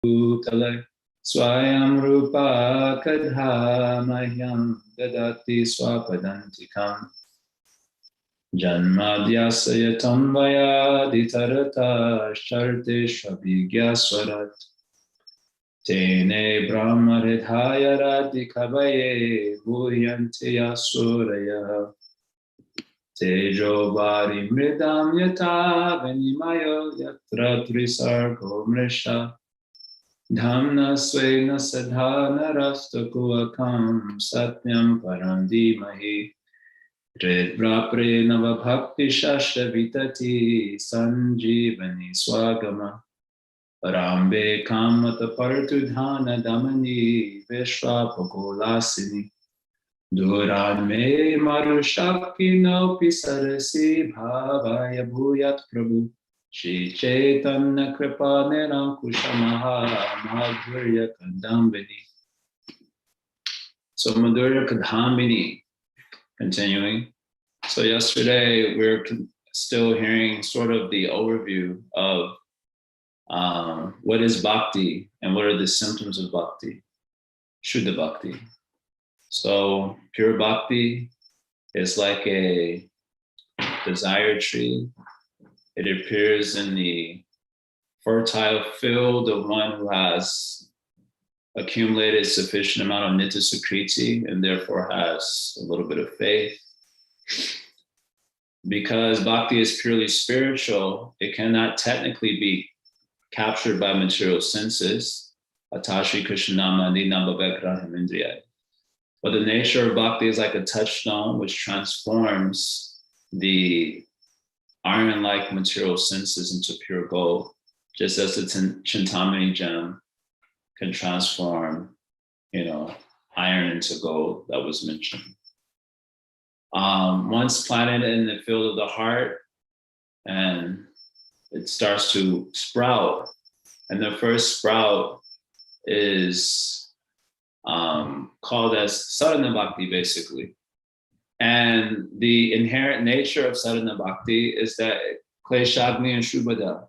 Bhutale Swayam Rupa Kadha Mahyam Dadati Swapadantikam Janmadhyasya Tamvaya Ditarata Sharte Shabhigya Swarat Tene Brahma Hridhaya Radhikavaye Bhuyanti Asuraya Tejo Vari Mridam Yata Venimayo Yatra Trisargo Mrisha Dhamna Svena Sadhana Rastakuakam Satyam Parandi Mahi Redvapre Nava Bhakti Shasha Vitati Sanjivani Swagama Parambe Kamata Partudhana Damani Vishwapakolasini Duran me Marushaki no Pisarasi Bhavaya Bhuyat Prabhu Shri Chaitanya Kripa Nirankushamaha Madhurya Kadambini. So Madhurya Kadambini, continuing. So yesterday we were still hearing sort of the overview of what is bhakti and what are the symptoms of bhakti, Shuddha bhakti. So pure bhakti is like a desire tree. It appears in the fertile field of one who has accumulated sufficient amount of nitya sukriti and therefore has a little bit of faith. Because bhakti is purely spiritual, it cannot technically be captured by material senses. Atashi Krishnamani Nambhavegraham Indriya. But the nature of bhakti is like a touchstone which transforms the iron-like material senses into pure gold, just as the Chintamani gem can transform, iron into gold that was mentioned. Once planted in the field of the heart, and it starts to sprout, and the first sprout is called as sadhana bhakti, basically. And the inherent nature of sadhana bhakti is that kleshagni and shubhada,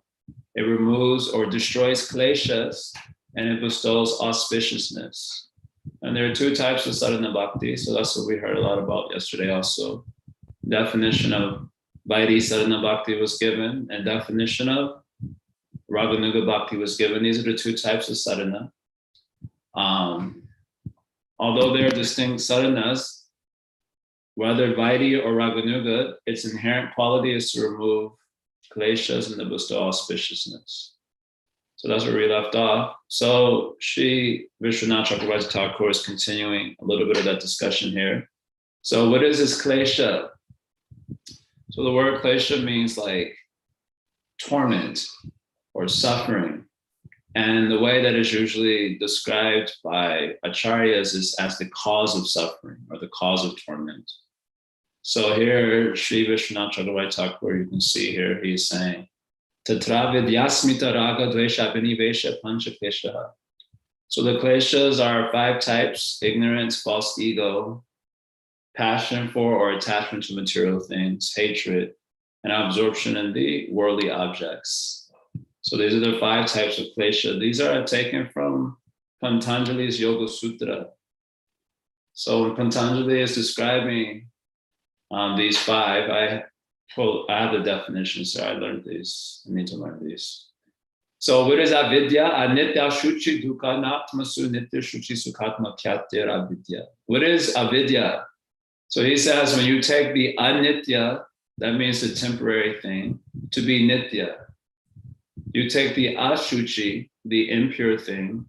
it removes or destroys kleshas and it bestows auspiciousness. And there are two types of sadhana bhakti, so that's what we heard a lot about yesterday also. Definition of Vaidhi sadhana bhakti was given, and definition of Raganuga bhakti was given. These are the two types of sadhana. Although they are distinct sadhanas, whether Vaidhi or Raganuga, its inherent quality is to remove kleshas and to bestow auspiciousness. So that's where we left off. So Sri Vishwanath Chakravarti Thakur is continuing a little bit of that discussion here. So what is this klesha? So the word klesha means like torment or suffering. And the way that is usually described by acharyas is as the cause of suffering or the cause of torment. So here, Sri Vishwanath Chakravarti Thakur, you can see here, he's saying, Tatra vidyasmita raga dvesha abhinivesha pancha klesha. So the kleshas are 5 types: ignorance, false ego, passion for or attachment to material things, hatred, and absorption in the worldly objects. So these are the 5 types of klesha. These are taken from Patanjali's Yoga Sutra. So when Patanjali is describing these 5, I have the definitions, so I learned these. I need to learn these. So what is avidya? Anitya shuchi dukkha natmasu nitya shuchi sukhatma kyatir avidya. What is avidya? So he says when you take the anitya, that means the temporary thing, to be nitya. You take the ashuchi, the impure thing,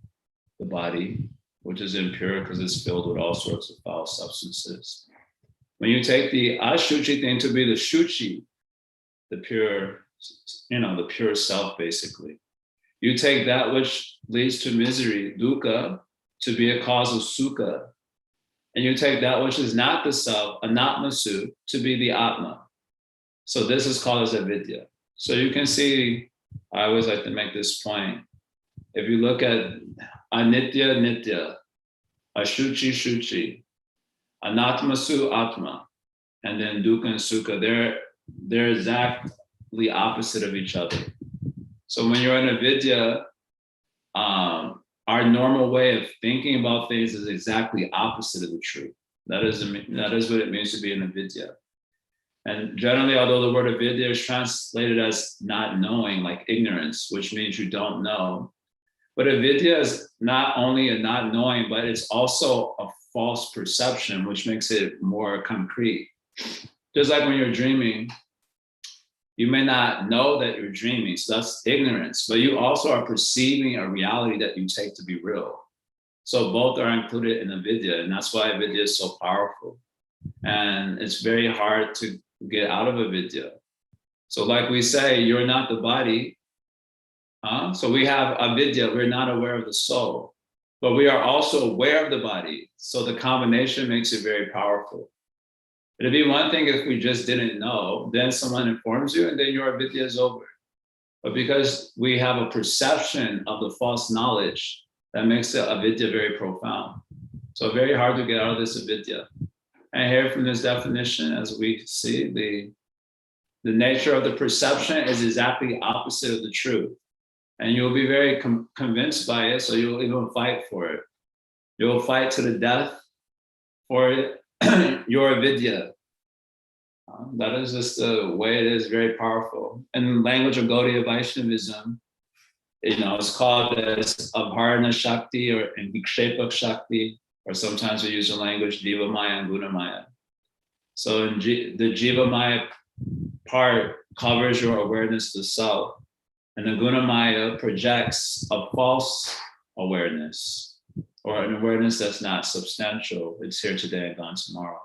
the body, which is impure because it's filled with all sorts of foul substances. When you take the ashuchi thing to be the shuchi, the pure, the pure self, basically. You take that which leads to misery, dukkha, to be a cause of sukha. And you take that which is not the self, anatmasu, to be the atma. So this is called as avidya. So you can see, I always like to make this point. If you look at anitya, nitya, ashuchi, shuchi, anatmasu, atma, and then dukkha and sukha, they're exactly opposite of each other. So when you're in avidya, our normal way of thinking about things is exactly opposite of the truth. That is what it means to be an avidya. And generally, although the word avidya is translated as not knowing, like ignorance, which means you don't know, but avidya is not only a not knowing, but it's also a false perception, which makes it more concrete. Just like when you're dreaming, you may not know that you're dreaming, so that's ignorance, but you also are perceiving a reality that you take to be real. So both are included in avidya, and that's why avidya is so powerful. And it's very hard to get out of avidya. So like we say, you're not the body. So we have avidya, we're not aware of the soul, but we are also aware of the body. So the combination makes it very powerful. It'd be one thing if we just didn't know, then someone informs you and then your avidya is over. But because we have a perception of the false knowledge, that makes the avidya very profound. So very hard to get out of this avidya. And here from this definition, as we see, the nature of the perception is exactly opposite of the truth. And you'll be very convinced by it, so you'll even fight for it. You'll fight to the death for it. Your avidya. That is just the way it is, very powerful. In the language of Gaudiya Vaishnavism, it's called as Abharana Shakti or Vikshepak Shakti, or sometimes we use the language Jiva Maya and Guna Maya. So the Jiva Maya part covers your awareness of the self, and the Guna Maya projects a false awareness, or an awareness that's not substantial. It's here today and gone tomorrow.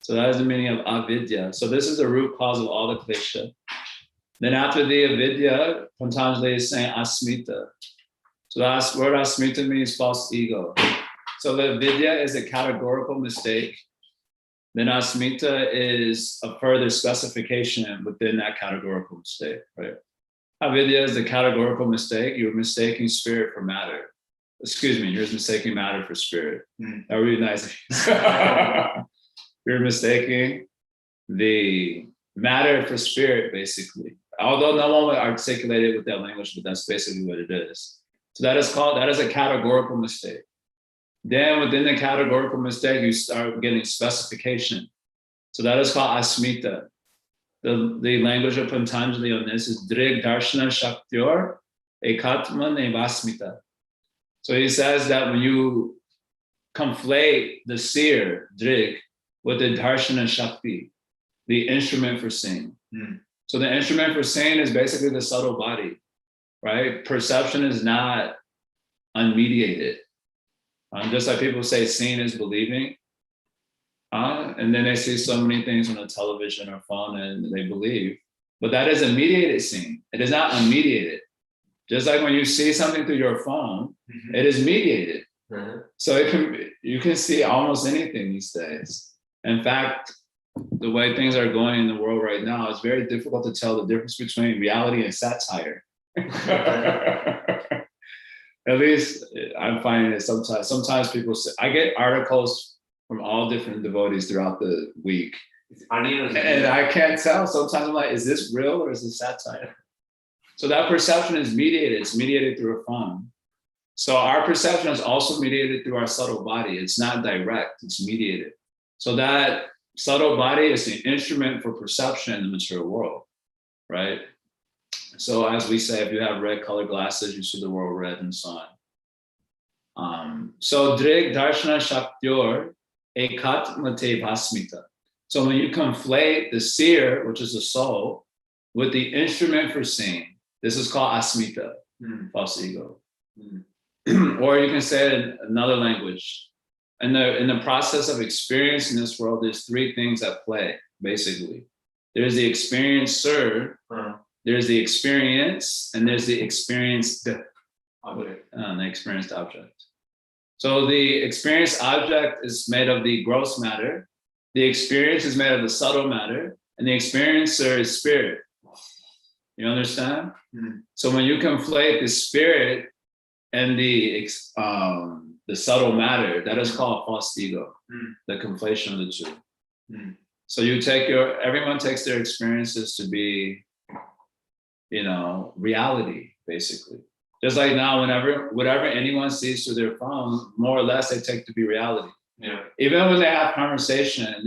So that is the meaning of avidya. So this is the root cause of all the klesha. Then after the avidya, Patanjali is saying asmita. So the word asmita means false ego. So the avidya is a categorical mistake. Then asmita is a further specification within that categorical mistake, right? Avidya is the categorical mistake. You're mistaking spirit for matter. Excuse me, you're mistaking matter for spirit. That would be nice. You're mistaking the matter for spirit, basically. Although no one would articulate it with that language, but that's basically what it is. So that is a categorical mistake. Then within the categorical mistake, you start getting specification. So that is called asmita. The language of Patanjali on this is drig darshana shaktyor ekatma nevasmita. So he says that when you conflate the seer, drig, with the darshana shakti, the instrument for seeing. So the instrument for seeing is basically the subtle body, right? Perception is not unmediated. Just like people say seeing is believing, and then they see so many things on a television or phone and they believe, but that is a mediated seeing. It is not unmediated. Just like when you see something through your phone, it is mediated. So you can see almost anything these days. In fact, the way things are going in the world right now, it's very difficult to tell the difference between reality and satire. At least I'm finding it sometimes. Sometimes people say, I get articles from all different devotees throughout the week. And I can't tell. Sometimes I'm like, is this real or is this satire? So that perception is mediated. It's mediated through a phone. So our perception is also mediated through our subtle body. It's not direct, it's mediated. So that subtle body is the instrument for perception in the material world, right? So as we say, if you have red colored glasses, you see the world red and so on. So drig darshana shaktyor ekat mate bhasmita. So when you conflate the seer, which is the soul, with the instrument for seeing, this is called asmita, false ego. Or you can say it in another language. In the process of experience in this world, there's three things at play, basically. There's the experiencer, there's the experience, and there's the experienced object. The experienced object. So the experienced object is made of the gross matter, the experience is made of the subtle matter, and the experiencer is spirit. You understand? So when you conflate the spirit and the subtle matter, that is called false ego, the conflation of the two. So you take everyone takes their experiences to be, reality, basically. Just like now, whatever anyone sees through their phone, more or less they take to be reality. Yeah. Even when they have conversation,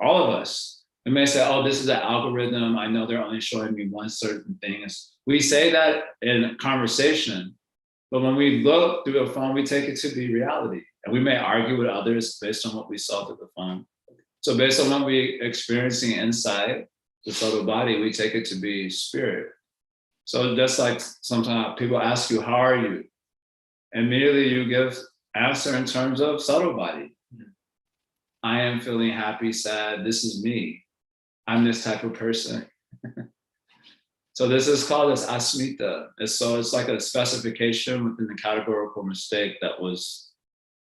all of us, we may say, oh, this is an algorithm. I know they're only showing me one certain thing. We say that in conversation, but when we look through a phone, we take it to be reality. And we may argue with others based on what we saw through the phone. So based on what we're experiencing inside the subtle body, we take it to be spirit. So just like sometimes people ask you, how are you? Immediately you give answer in terms of subtle body. I am feeling happy, sad. This is me. I'm this type of person. So this is called as asmita. So it's like a specification within the categorical mistake that was,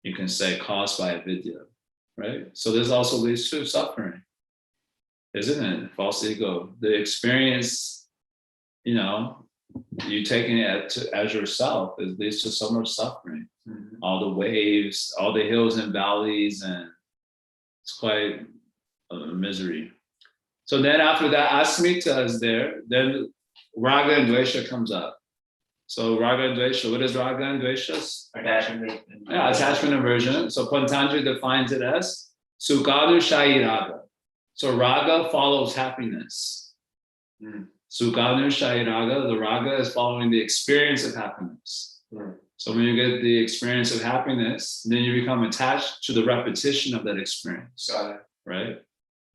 you can say, caused by avidya, right? So this also leads to suffering, isn't it? False ego. The experience, you taking it as yourself, it leads to so much suffering. Mm-hmm. All the waves, all the hills and valleys, and it's quite a misery. So then after that, asmita is there, then raga and dvesha comes up. So raga and dvesha, what is raga and dvesha? Attachment. Yeah, attachment aversion. So Patanjali defines it as sukhanushayi raga. So raga follows happiness. Sukhanushayi raga, the raga is following the experience of happiness. So when you get the experience of happiness, then you become attached to the repetition of that experience. Got it. Right?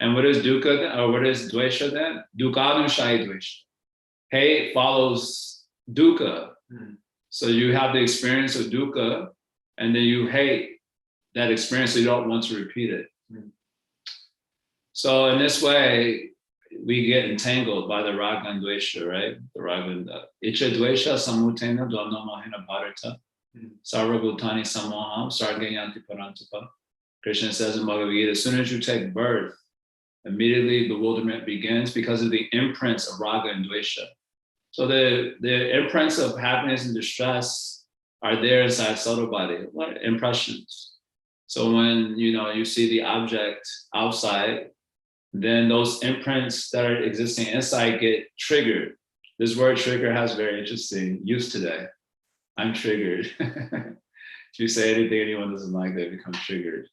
And what is dukkha, or what is dvesha then? Dukkhanushayi dvesha. Hate follows dukkha. So you have the experience of dukkha, and then you hate that experience, so you don't want to repeat it. So in this way, we get entangled by the raga and dvesha, right? The raga and the icha dvesha samutena dvamna mahena bharata sarva bhutani samoham sargayanti parantapa. Krishna says in Bhagavad Gita, as soon as you take birth, immediately bewilderment begins because of the imprints of raga and dvesha. So the imprints of happiness and distress are there inside subtle body. What impressions? So when you see the object outside, then those imprints that are existing inside get triggered. This word trigger has very interesting use today. I'm triggered. If you say anything anyone doesn't like, they become triggered.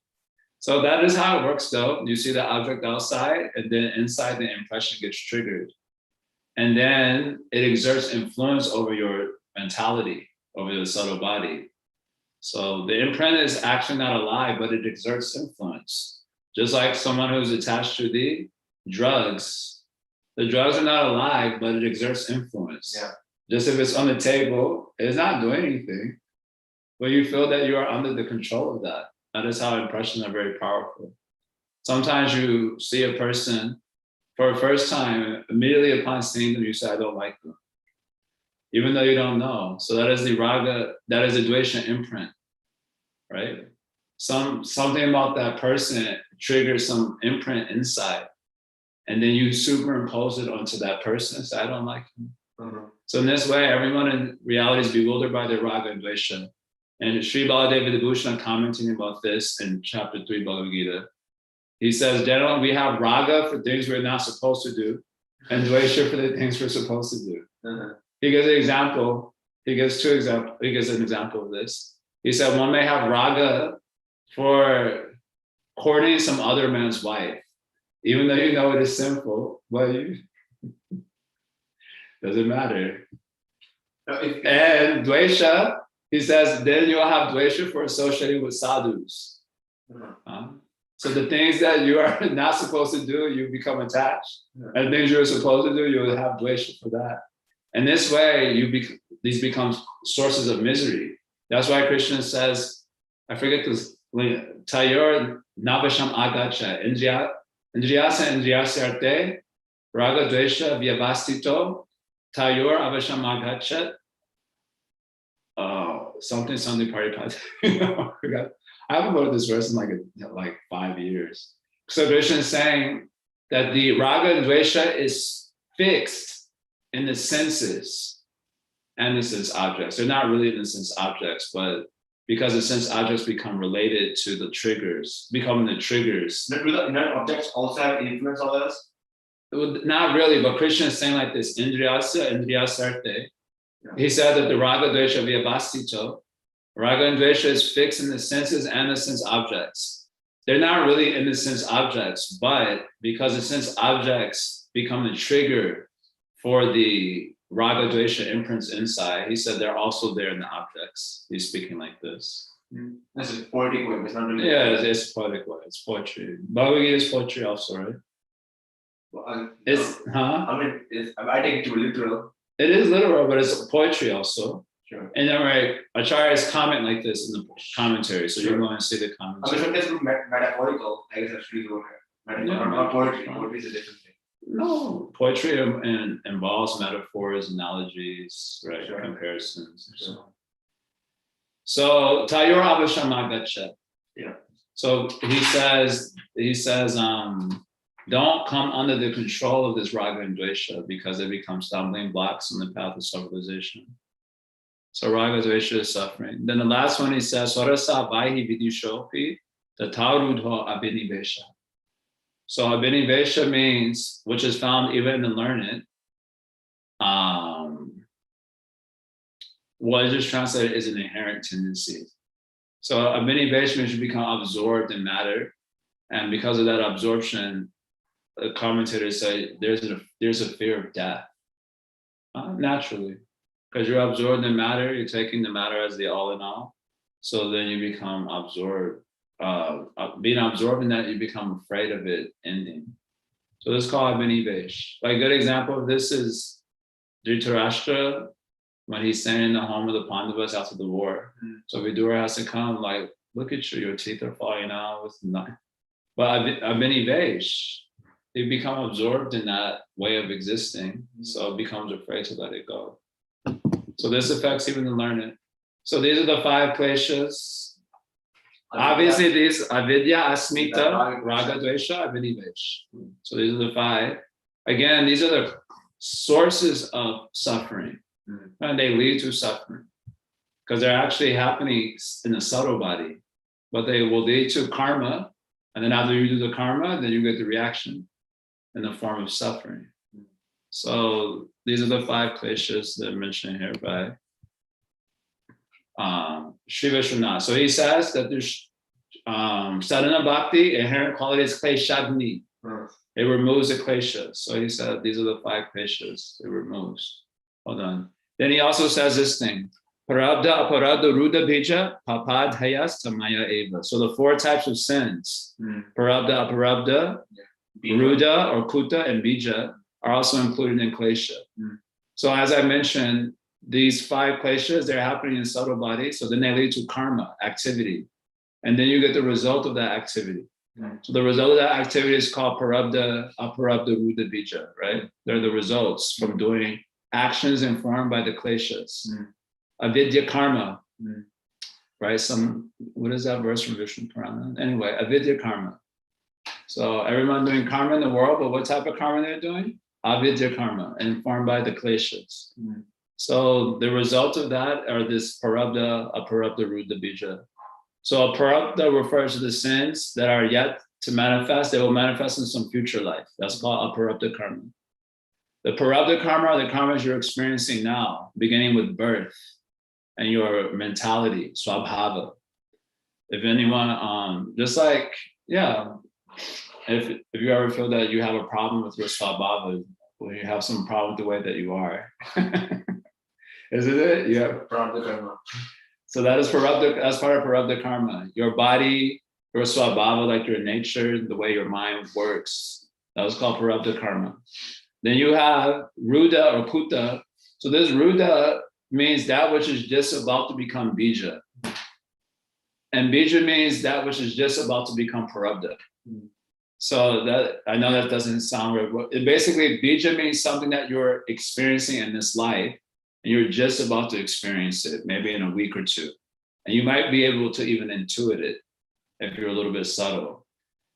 So that is how it works though. You see the object outside, and then inside the impression gets triggered. And then it exerts influence over your mentality, over the subtle body. So the imprint is actually not alive, but it exerts influence. Just like someone who's attached to the drugs are not alive, but it exerts influence. Yeah. Just if it's on the table, it's not doing anything, but you feel that you are under the control of that. That is how impressions are very powerful. Sometimes you see a person for the first time, immediately upon seeing them, you say, I don't like them, even though you don't know. So that is the raga, that is the dvesha imprint, right? Something about that person triggers some imprint inside, and then you superimpose it onto that person and say, I don't like him. So in this way, everyone in reality is bewildered by their raga and dvesha. And Sri Baladeva Vibhushana commenting about this in chapter 3 Bhagavad Gita, he says, generally we have raga for things we're not supposed to do, and dvesha for the things we're supposed to do. He gives an example. He gives an example of this. He said one may have raga for courting some other man's wife, even though you know it is sinful, but doesn't matter. And dvesha, he says, then you'll have dvesha for associating with sadhus. So the things that you are not supposed to do, you become attached. And things you're supposed to do, you'll have dvesha for that. And this way, these become sources of misery. That's why Krishna says, I forget this, Tayor Nabasham Agacha, Indriyasa Indriyasarte, Raga Dvesha Vyavastito, Tayor Avasham Agacha. Something Paripati. I forgot. I haven't heard this verse in like 5 years. So Krishna is saying that the raga and dvesha is fixed in the senses and the sense objects. They're not really in the sense objects, but because the sense objects become related to the triggers, becoming the triggers. Do the inner objects also have influence on us? Not really, but Krishna is saying like this, Indriyasa, Indriyasarte. He said that the raga dvesha vyavastito, raga and dvesha is fixed in the senses and the sense objects. They're not really in the sense objects, but because the sense objects become the trigger for the raga dvesha imprints inside, he said they're also there in the objects. He's speaking like this. This is poetic way. It's not really. Yeah, it's poetic way. It's poetry. Bhagavad Gita is poetry also, right? Well, It's I take it to be literal. It is literal, but it's poetry also. Sure. And then Acharyas comment like this in the commentary, so Sure. you're going to see the commentary. Sometimes metaphorical, I guess that's really okay. Not poetry. Poetry is a different thing. No, poetry involves metaphors, analogies, right? Sure. Comparisons. Sure. So Tayor Abhishamagacha. Yeah. So he says, don't come under the control of this raga and dvesha because it becomes stumbling blocks on the path of civilization. So raga dvesha is suffering. Then the last one he says, Sarasa Vaihi Vidushopi Tatarudho Abhinivesha. So Abhinivesha means, which is found even in the learned, what is just translated is an inherent tendency. So Abhinivesha means you become absorbed in matter. And because of that absorption, the commentators say there's a fear of death. Naturally. Because you're absorbed in matter, you're taking the matter as the all in all. So then you become absorbed. Being absorbed in that, you become afraid of it ending. So this is called Abhinivesh. Like a good example of this is Dhritarashtra, when he's staying in the home of the Pandavas after the war. So Vidura has to come, like, look at you, your teeth are falling out with nothing. But Abhinivesh, you become absorbed in that way of existing, so it becomes afraid to let it go. So this affects even the learned. So these are the 5 kleshas. Obviously, these avidya, asmita, raga, dvesha, abhinivesh. So these are the 5. Again, these are the sources of suffering, and they lead to suffering because they're actually happening in the subtle body, but they will lead to karma. And then after you do the karma, then you get the reaction in the form of suffering. So these are the 5 kleshas that are mentioned here by Sri Vishwanath. So he says that there's sadhana bhakti, inherent quality is kleshagni. It removes the kleshas. So he said these are the 5 kleshas it removes. Hold on. Then he also says this thing. Parabdha, aparabdha, ruda, bija, papad, hayas, tamaya, eva. So the 4 types of sins, parabdha, aparabdha, ruda or kuta, and bija are also included in klesha. So as I mentioned, these 5 kleshas, they're happening in subtle body. So then they lead to karma, activity. And then you get the result of that activity. So the result of that activity is called parabdha, aparabdha, ruda, bija, right? They're the results from doing actions informed by the kleshas. Avidya karma, right? What is that verse from Vishnu Purana? Anyway, avidya karma. So everyone doing karma in the world, but what type of karma they're doing? Avidya karma, informed by the kleshas. So the result of that are this parabdha, aparabdha, ruda, bija. So aparabdha refers to the sins that are yet to manifest. They will manifest in some future life. That's called aparabdha karma. The parabdha karma are the karmas you're experiencing now, beginning with birth and your mentality, swabhava. If anyone, just like, yeah, if you ever feel that you have a problem with your swabhava, or you have some problem with the way that you are, isn't it? Yeah. Parabdha karma. So that is parabdha, that's part of parabdha karma. Your body, your swabhava, like your nature, the way your mind works, that was called parabdha karma. Then you have ruda or kuta. So this ruda means that which is just about to become bija. And bija means that which is just about to become parabdha. So that, I know that doesn't sound right, but basically bija means something that you're experiencing in this life, and you're just about to experience it, maybe in a week or 2. And you might be able to even intuit it if you're a little bit subtle.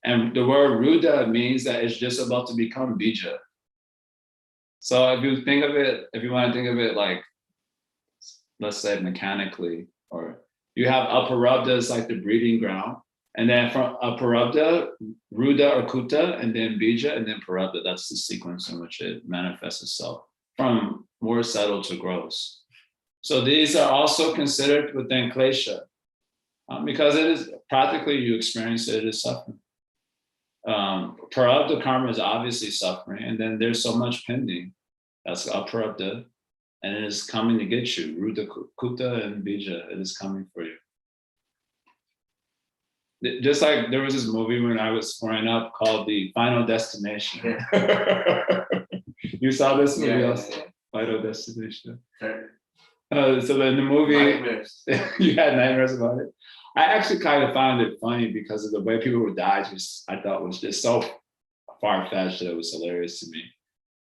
And the word ruda means that it's just about to become bija. So if you think of it, if you want to think of it like, let's say mechanically, or you have aparabdha is like the breeding ground, and then from aparabdha, ruda or kuta, and then bija, and then parabdha. That's the sequence in which it manifests itself from more subtle to gross. So these are also considered within klesha, because it is practically you experience it as suffering. Prarabdha karma is obviously suffering, and then there's so much pending. That's aprarabdha, and it is coming to get you. Ruddha, Kuta, and Bija, it is coming for you. Just like there was this movie when I was growing up called The Final Destination. Yeah. You saw this movie also? Yeah. Final Destination. So in the movie, you had nightmares about it. I actually kind of found it funny because of the way people would die. I thought was just so far-fetched that it was hilarious to me.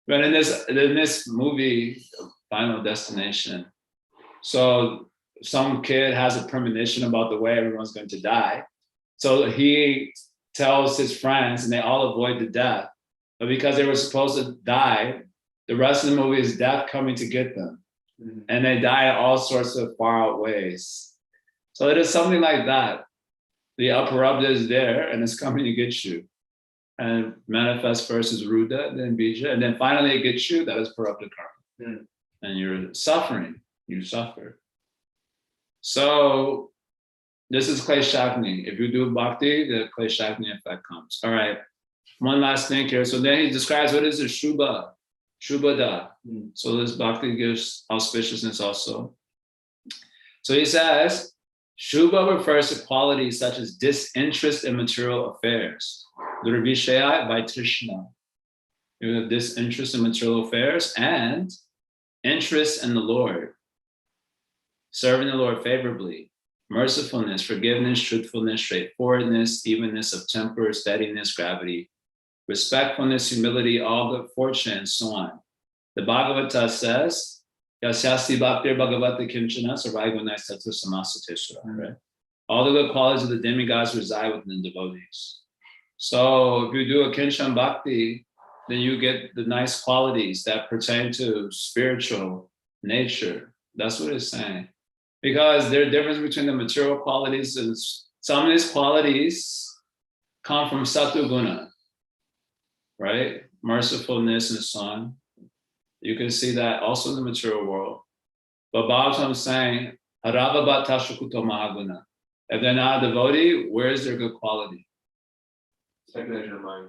But in this movie, Final Destination, so some kid has a premonition about the way everyone's going to die. So he tells his friends, and they all avoid the death. But because they were supposed to die, the rest of the movie is death coming to get them. Mm-hmm. And they die all sorts of far out ways. So it is something like that. The aprarabdha is there, and it's coming to get you. And manifest first as Ruddha, then Bija, and then finally it gets you, that is prarabdha karma. Mm. And you're suffering, you suffer. So this is kleshagni. If you do bhakti, the kleshagni effect comes. All right, one last thing here. So then he describes what is a shubha, shubhada. Mm. So this bhakti gives auspiciousness also. So he says, shubha refers to qualities such as disinterest in material affairs. Durvishaya vaitrishna. You have disinterest in material affairs and interest in the Lord. Serving the Lord favorably. Mercifulness, forgiveness, truthfulness, straightforwardness, evenness of temper, steadiness, gravity, respectfulness, humility, all good fortune, and so on. The Bhagavata says, Yasyasti bhaktir bhagavata kimchana sarai gunai sattva samasateshvara. All the good qualities of the demigods reside within the devotees. So if you do a kinchan bhakti, then you get the nice qualities that pertain to spiritual nature. That's what it's saying. Because there's a difference between the material qualities, and some of these qualities come from sattva guna, right? Mercifulness and so on. You can see that also in the material world. But Bhagavatam is saying, harava bhatashakuto mahaguna. If they're not a devotee, where is their good quality? Speculation of mind.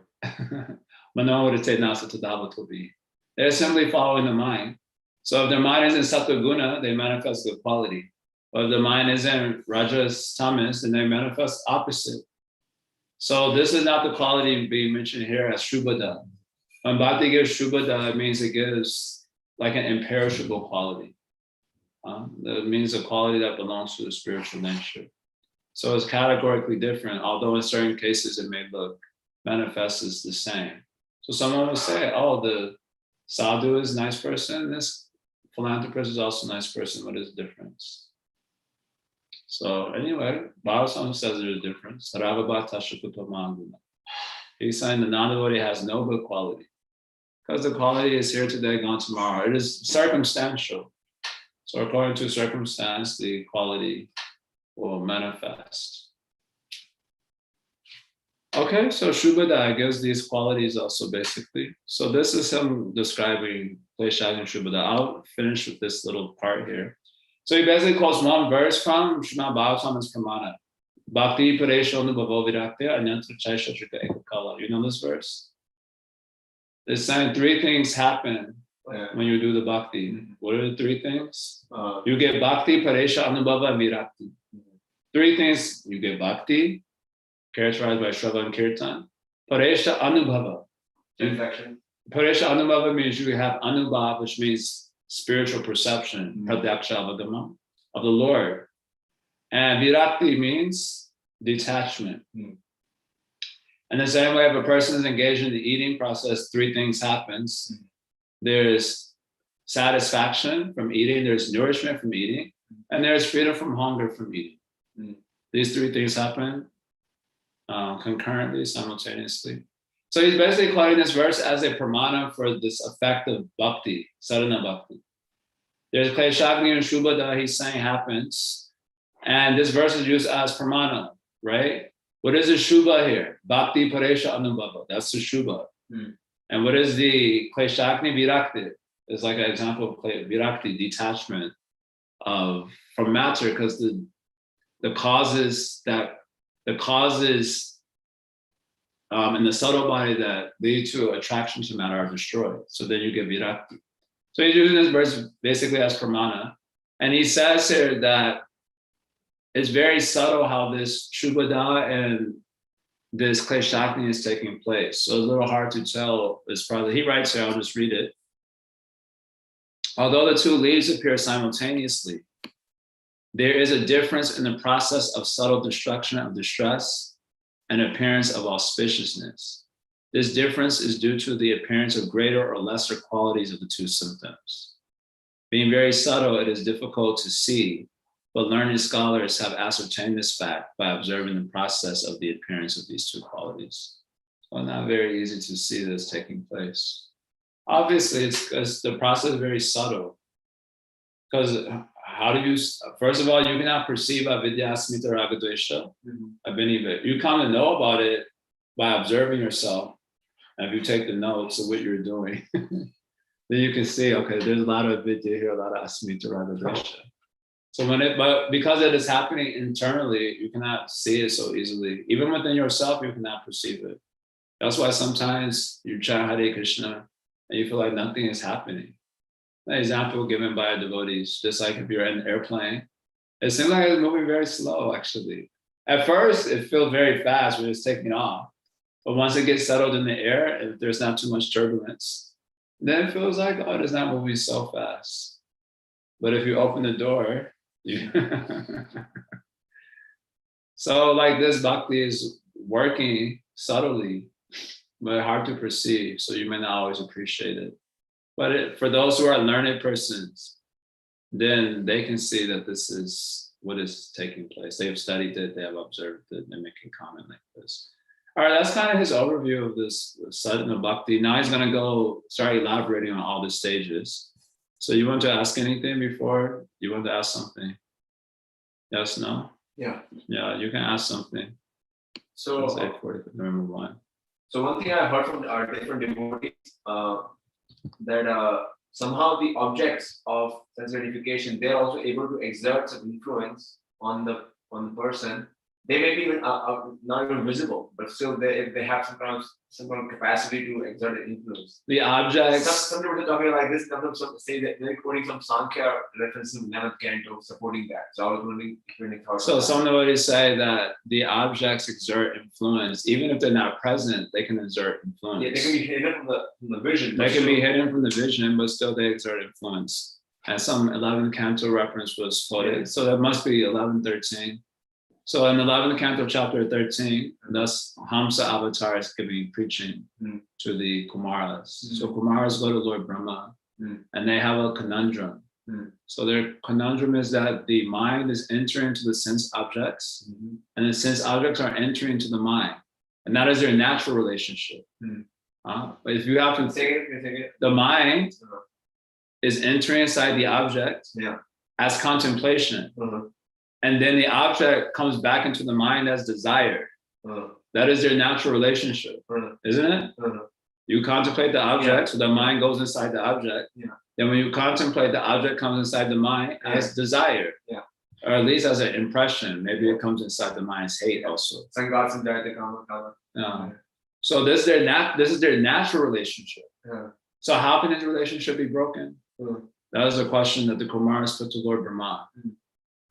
They're simply following the mind. So if their mind is in sattva guna, they manifest good quality. But if the mind is in rajas tamas, then they manifest opposite. So this is not the quality being mentioned here as shubhada. When bhakti gives shubhada, it means it gives like an imperishable quality. It means a quality that belongs to the spiritual nature. So it's categorically different, although in certain cases it may look manifest as the same. So someone will say, oh, the sadhu is a nice person, this philanthropist is also a nice person. What is the difference? So anyway, Bhagavatam says there's a difference. He's saying the non-devotee has no good quality. Because the quality is here today, gone tomorrow. It is circumstantial. So according to circumstance, the quality will manifest. Okay, so Shubhada gives these qualities also basically. So this is him describing Kleshag and Shubhada. I'll finish with this little part here. So he basically quotes one verse from Srimad Bhagavatam as Pramana. Bhakti Paresho Nubhavo Virakya Anyantra Chaisha Trika Ekakala. You know this verse? It's saying three things happen when you do the bhakti. What are the three things? You get bhakti, paresha, anubhava, virakti. Three things, you get bhakti, characterized by Shravan and Kirtan. Paresha, anubhava. Paresha, anubhava means you have anubhava, which means spiritual perception, pradyaksha avagama, of the Lord. And virakti means detachment. And the same way, if a person is engaged in the eating process, three things happens. There's satisfaction from eating, there's nourishment from eating, and there's freedom from hunger from eating. These three things happen concurrently, simultaneously. So he's basically quoting this verse as a pramana for this effect of bhakti, sadhana bhakti. There's kleshagni and shubhada he's saying happens, and this verse is used as pramana, right? What is the shubha here? Bhakti paresha anubhava. That's the shubha. And what is the kleshagni virakti? It's like an example of virakti, detachment from matter, because the causes in the subtle body that lead to attraction to matter are destroyed. So then you get virakti. So he's using this verse basically as pramana. And he says here that it's very subtle how this Shubhada and this Kleshakni is taking place. So it's a little hard to tell. It's probably, he writes here, I'll just read it. Although the two leaves appear simultaneously, there is a difference in the process of subtle destruction of distress and appearance of auspiciousness. This difference is due to the appearance of greater or lesser qualities of the two symptoms. Being very subtle, it is difficult to see, but learned scholars have ascertained this fact by observing the process of the appearance of these two qualities. So not very easy to see this taking place. Obviously, it's because the process is very subtle. Because how do you, first of all, you cannot perceive avidya, asmita, ragadvesha, abhinivit. You kind of know about it by observing yourself. And if you take the notes of what you're doing, then you can see, okay, there's a lot of vidya here, a lot of asmita, ragadvesha. So but because it is happening internally, you cannot see it so easily. Even within yourself, you cannot perceive it. That's why sometimes you chant Hare Krishna and you feel like nothing is happening. An example given by devotees, just like if you're in an airplane, it seems like it's moving very slow, actually. At first, it feels very fast when it's taking off. But once it gets settled in the air, if there's not too much turbulence, then it feels like, oh, it's not moving so fast. But if you open the door, so like this bhakti is working subtly, but hard to perceive. So you may not always appreciate it. But for those who are learned persons, then they can see that this is what is taking place. They have studied it, they have observed it, they're making comment like this. All right, that's kind of his overview of this sadhana bhakti. Now he's going to go start elaborating on all the stages. So you want to ask anything before? You want to ask something? Yes, no? Yeah. Yeah, you can ask something. So, remember one. So one thing I heard from our different devotees, that somehow the objects of sense gratification, they're also able to exert some influence on the person. They may be even not even visible, but still they have some kind of capacity to exert an influence. The objects. Some people are talking like this. Some say that they're quoting some Sankhya references in 11th canto supporting that. So I was wondering if you have any thoughts. So some devotees say that the objects exert influence, even if they're not present, they can exert influence. Yeah, they can be hidden from the vision. They can be hidden from the vision, but still they exert influence. And some 11th canto reference was quoted. Yeah. So that must be 11:13. So in 11th canto, chapter 13, thus Hamsa avatar is giving preaching to the Kumaras. So Kumaras go to Lord Brahma and they have a conundrum. So their conundrum is that the mind is entering into the sense objects and the sense objects are entering into the mind. And that is their natural relationship. But if you have to the mind is entering inside the object as contemplation. And then the object comes back into the mind as desire. That is their natural relationship, isn't it? You contemplate the object, so the mind goes inside the object. Then when you contemplate, the object comes inside the mind as desire, or at least as an impression. Maybe it comes inside the mind as hate also. So this is their natural relationship. So how can this relationship be broken? That is a question that the Kumaras put to Lord Brahma.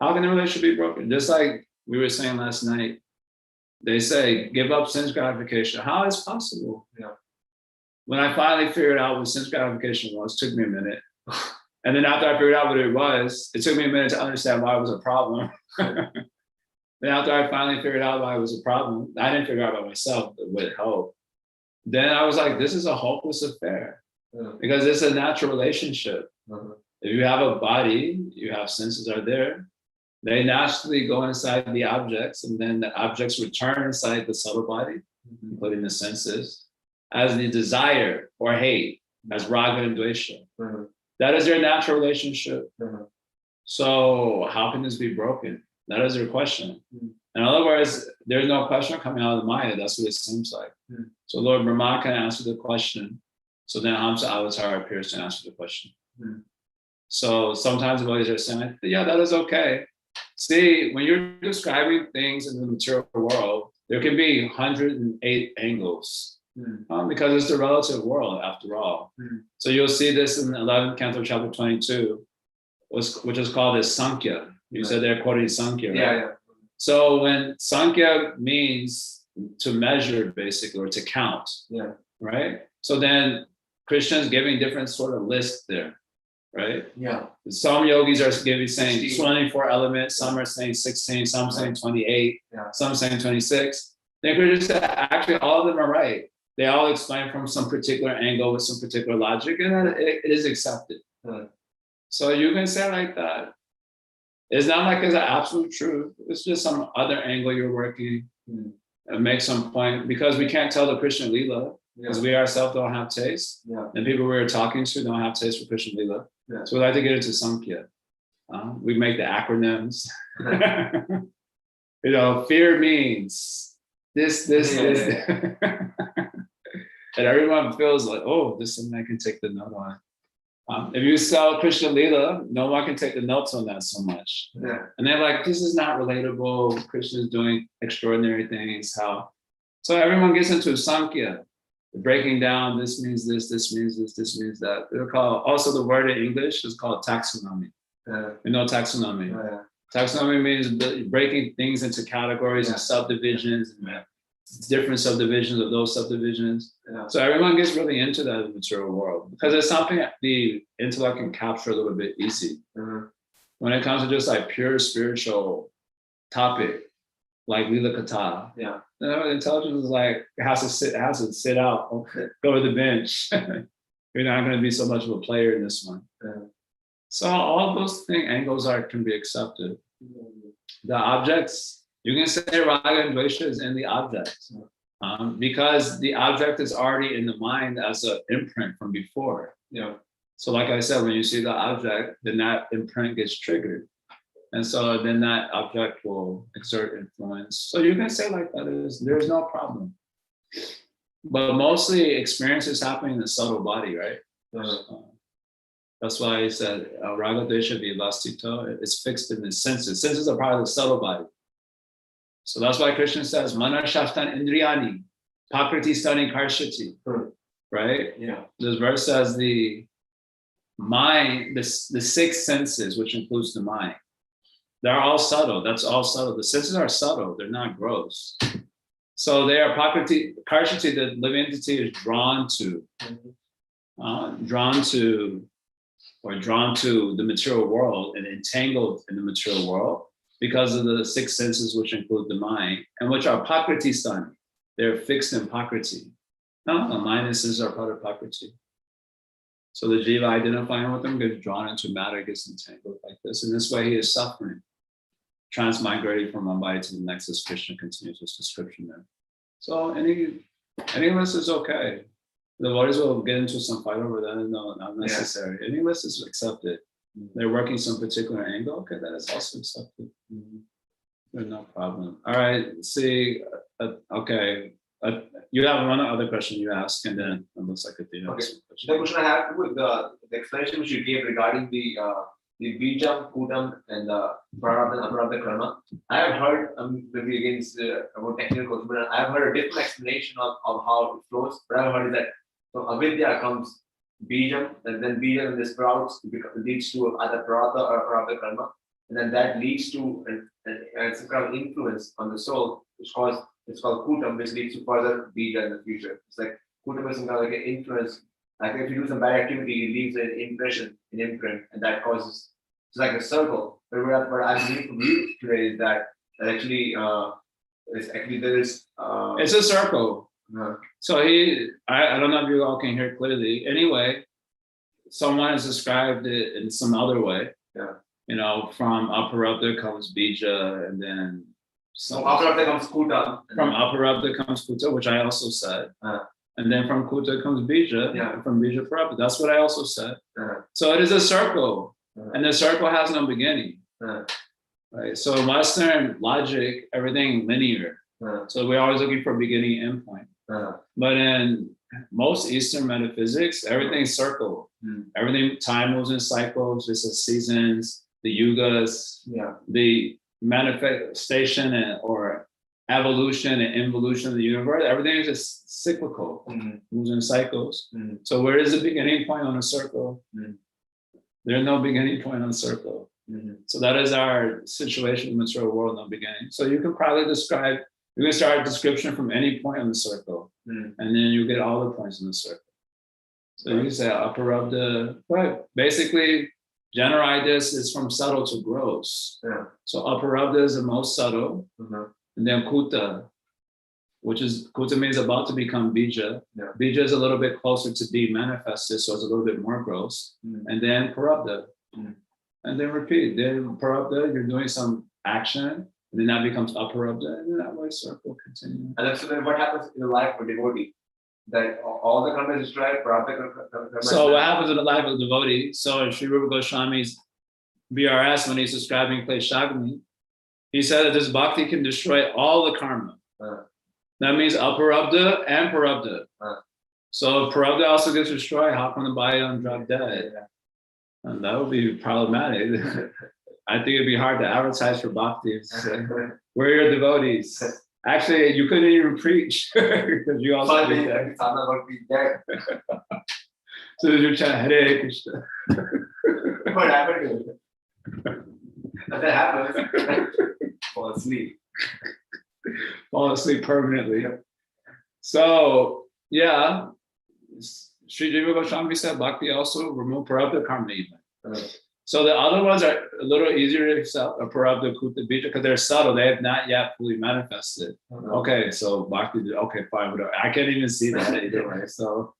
How can the relationship be broken? Just like we were saying last night, they say, give up sense gratification. How is possible? When I finally figured out what sense gratification was, it took me a minute. And then after I figured out what it was, it took me a minute to understand why it was a problem. Then after I finally figured out why it was a problem, I didn't figure out by myself, but with help. Then I was like, this is a hopeless affair because it's a natural relationship. If you have a body, you have senses are there. They naturally go inside the objects, and then the objects return inside the subtle body, including the senses, as the desire or hate, as raga and dvesha. That is their natural relationship. So how can this be broken? That is their question. In other words, there's no question coming out of the Maya. That's what it seems like. So Lord Brahma can answer the question. So then Hamsa Avatar appears to answer the question. So sometimes devotees are saying, yeah, that is okay. See, when you're describing things in the material world, there can be 108 angles because it's the relative world after all. So you'll see this in the 11th canto, chapter 22, which is called as Sankhya. You said they're quoting Sankhya, right? Yeah. So when Sankhya means to measure, basically, or to count, right? So then Krishna's giving different sort of lists there, right? Yeah. Some yogis are saying 24 elements, some are saying 16, some saying 28, some saying 26. Then Krishna said, actually, all of them are right. They all explain from some particular angle with some particular logic, and it is accepted. So you can say like that. It's not like it's an absolute truth. It's just some other angle you're working and make some point, because we can't tell the Krishna Lila, because we ourselves don't have taste. And people we're talking to don't have taste for Krishna Lila. So we like to get into Sankhya. We make the acronyms. Fear means this. And everyone feels like, oh, this is something I can take the note on. If you sell Krishna Lila, no one can take the notes on that so much. And they're like, this is not relatable. Krishna is doing extraordinary things. How? So everyone gets into Sankhya, breaking down, this means this means this means that. They're called, also the word in English is called taxonomy. Taxonomy. Taxonomy means breaking things into categories and subdivisions, and different subdivisions of those subdivisions. So everyone gets really into that in the material world, because it's something that the intellect can capture a little bit easy. When it comes to just like pure spiritual topic, like Lila Kata, intelligence is like, it has to sit out, go to the bench. You're not going to be so much of a player in this one. So all those angles can be accepted. The objects, you can say Raga and Dvesha is in the object, because the object is already in the mind as an imprint from before. So like I said, when you see the object, then that imprint gets triggered. And so then that object will exert influence. So you can say like that, there's no problem. But mostly experience is happening in the subtle body, right? That's why he said, Raga Dvesha Vivastito, it's fixed in the senses. Senses are part of the subtle body. So that's why Krishna says, Mana Shaftan Indriyani, Pakriti Stani Karshati, right? This verse says the mind, the six senses, which includes the mind, they're all subtle. That's all subtle. The senses are subtle. They're not gross. So they are Pakriti Karshati, the living entity is drawn to the material world and entangled in the material world, because of the six senses, which include the mind, and which are Pakriti Stani. They're fixed in Pakriti. The mind and senses are part of Pakriti. So the jiva identifying with them gets drawn into matter, gets entangled like this. And this way he is suffering, transmigrating from one body to the next, as Krishna continues his description there. So any list is okay. The devotees will get into some fight over that. No, not necessary. Any list is accepted. They're working some particular angle. Okay, that is also accepted. There's no problem. All right. See, okay. You have one other question you asked, and then it looks like a question. The question I have with the explanation which you gave regarding the Bijam, Kudam, and the Prarabdha and Aprarabdha Karma. I have heard, maybe against about technical questions, but I have heard a different explanation of how it flows. But I've heard that from Avidya comes Bijam, and then Bijam and the sprouts leads to either Prarabdha or Aprarabdha Karma, and then that leads to some kind of influence on the soul, which it's called Kutam, which leads to further Bija in the future. It's like Kutam is some kind of like an influence. Like if you do some bad activity, it leaves an impression, an imprint, and that causes, it's like a circle. But what I believe from you today is that actually there is it's a circle. So I don't know if you all can hear clearly. Anyway, someone has described it in some other way. From Aparabdha comes Bija, and then Aparabdha comes Kuta. From Aparabdha comes Kuta, which I also said. And then from Kuta comes Bija, and from Bija Prabhu. That's what I also said. So it is a circle, and the circle has no beginning. Right. So in Western logic, everything linear. So we're always looking for beginning and end point. But in most Eastern metaphysics, everything's circle. Everything, time moves in cycles. This is seasons, the yugas, the manifestation or evolution and involution of the universe. Everything is just cyclical, moves in cycles. So where is the beginning point on a circle? There's no beginning point on a circle. So that is our situation in the material world, no beginning. So you can probably you can start a description from any point on the circle, and then you get all the points in the circle. So you can say aparabdha, right? Basically, general ideas is from subtle to gross. So aparabdha is the most subtle, and then kuta, kuta means about to become bija. Bija is a little bit closer to be manifested, so it's a little bit more gross. And then parabdha. And then repeat. Then parabdha, you're doing some action, and then that becomes aparabdha, and then that way circle continues. And so then what happens in the life of a devotee? That all the karma is destroyed, parabdha. So what happens in the life of a devotee? So in Sri Rupa Goswami's BRS, when he's describing Kleshagni, he said that this bhakti can destroy all the karma. That means aparabdha and parabdha. So if parabdha also gets destroyed, how can the body drop dead? And that would be problematic. I think it'd be hard to advertise for bhakti. We're your devotees. Actually, you couldn't even preach because you also be dead. So you're chanting Hare Krishna. What happened to you? Nothing happens. Fall asleep. Fall asleep permanently. So yeah, Sri Jiva Goswami said Bhakti also remove parabdha karma even. So the other ones are a little easier to accept, parabdha, kuta, bija, because they're subtle. They have not yet fully manifested. Okay, so Bhakti, okay, fine, whatever. I can't even see that either way. So,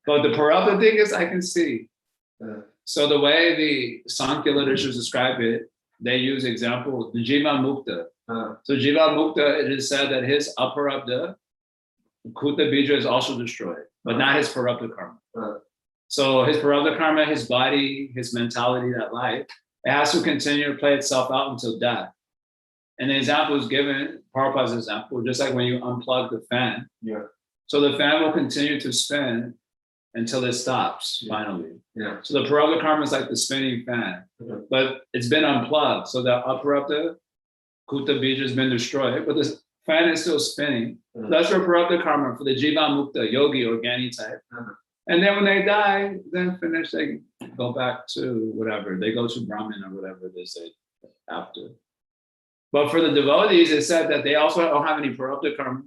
but the parabdha thing is I can see. So the way the Sankhya literatures describe it, they use example, the Jiva Mukta. So Jiva Mukta, it is said that his aparabdha, kuta, bija is also destroyed, but not his parabdha karma. So his parabdha karma, his body, his mentality, that life, it has to continue to play itself out until death. And the example is given, Prabhupada's example, just like when you unplug the fan. So the fan will continue to spin until it stops finally. So the parabdha karma is like the spinning fan, but it's been unplugged. So the aparabdha, kuta, bija has been destroyed, but the fan is still spinning. That's for parabdha karma, for the jiva mukta, yogi or Jnani type. And then when they die, then finish, they go back to whatever. They go to Brahman or whatever they say after. But for the devotees, it said that they also don't have any parabdha karma.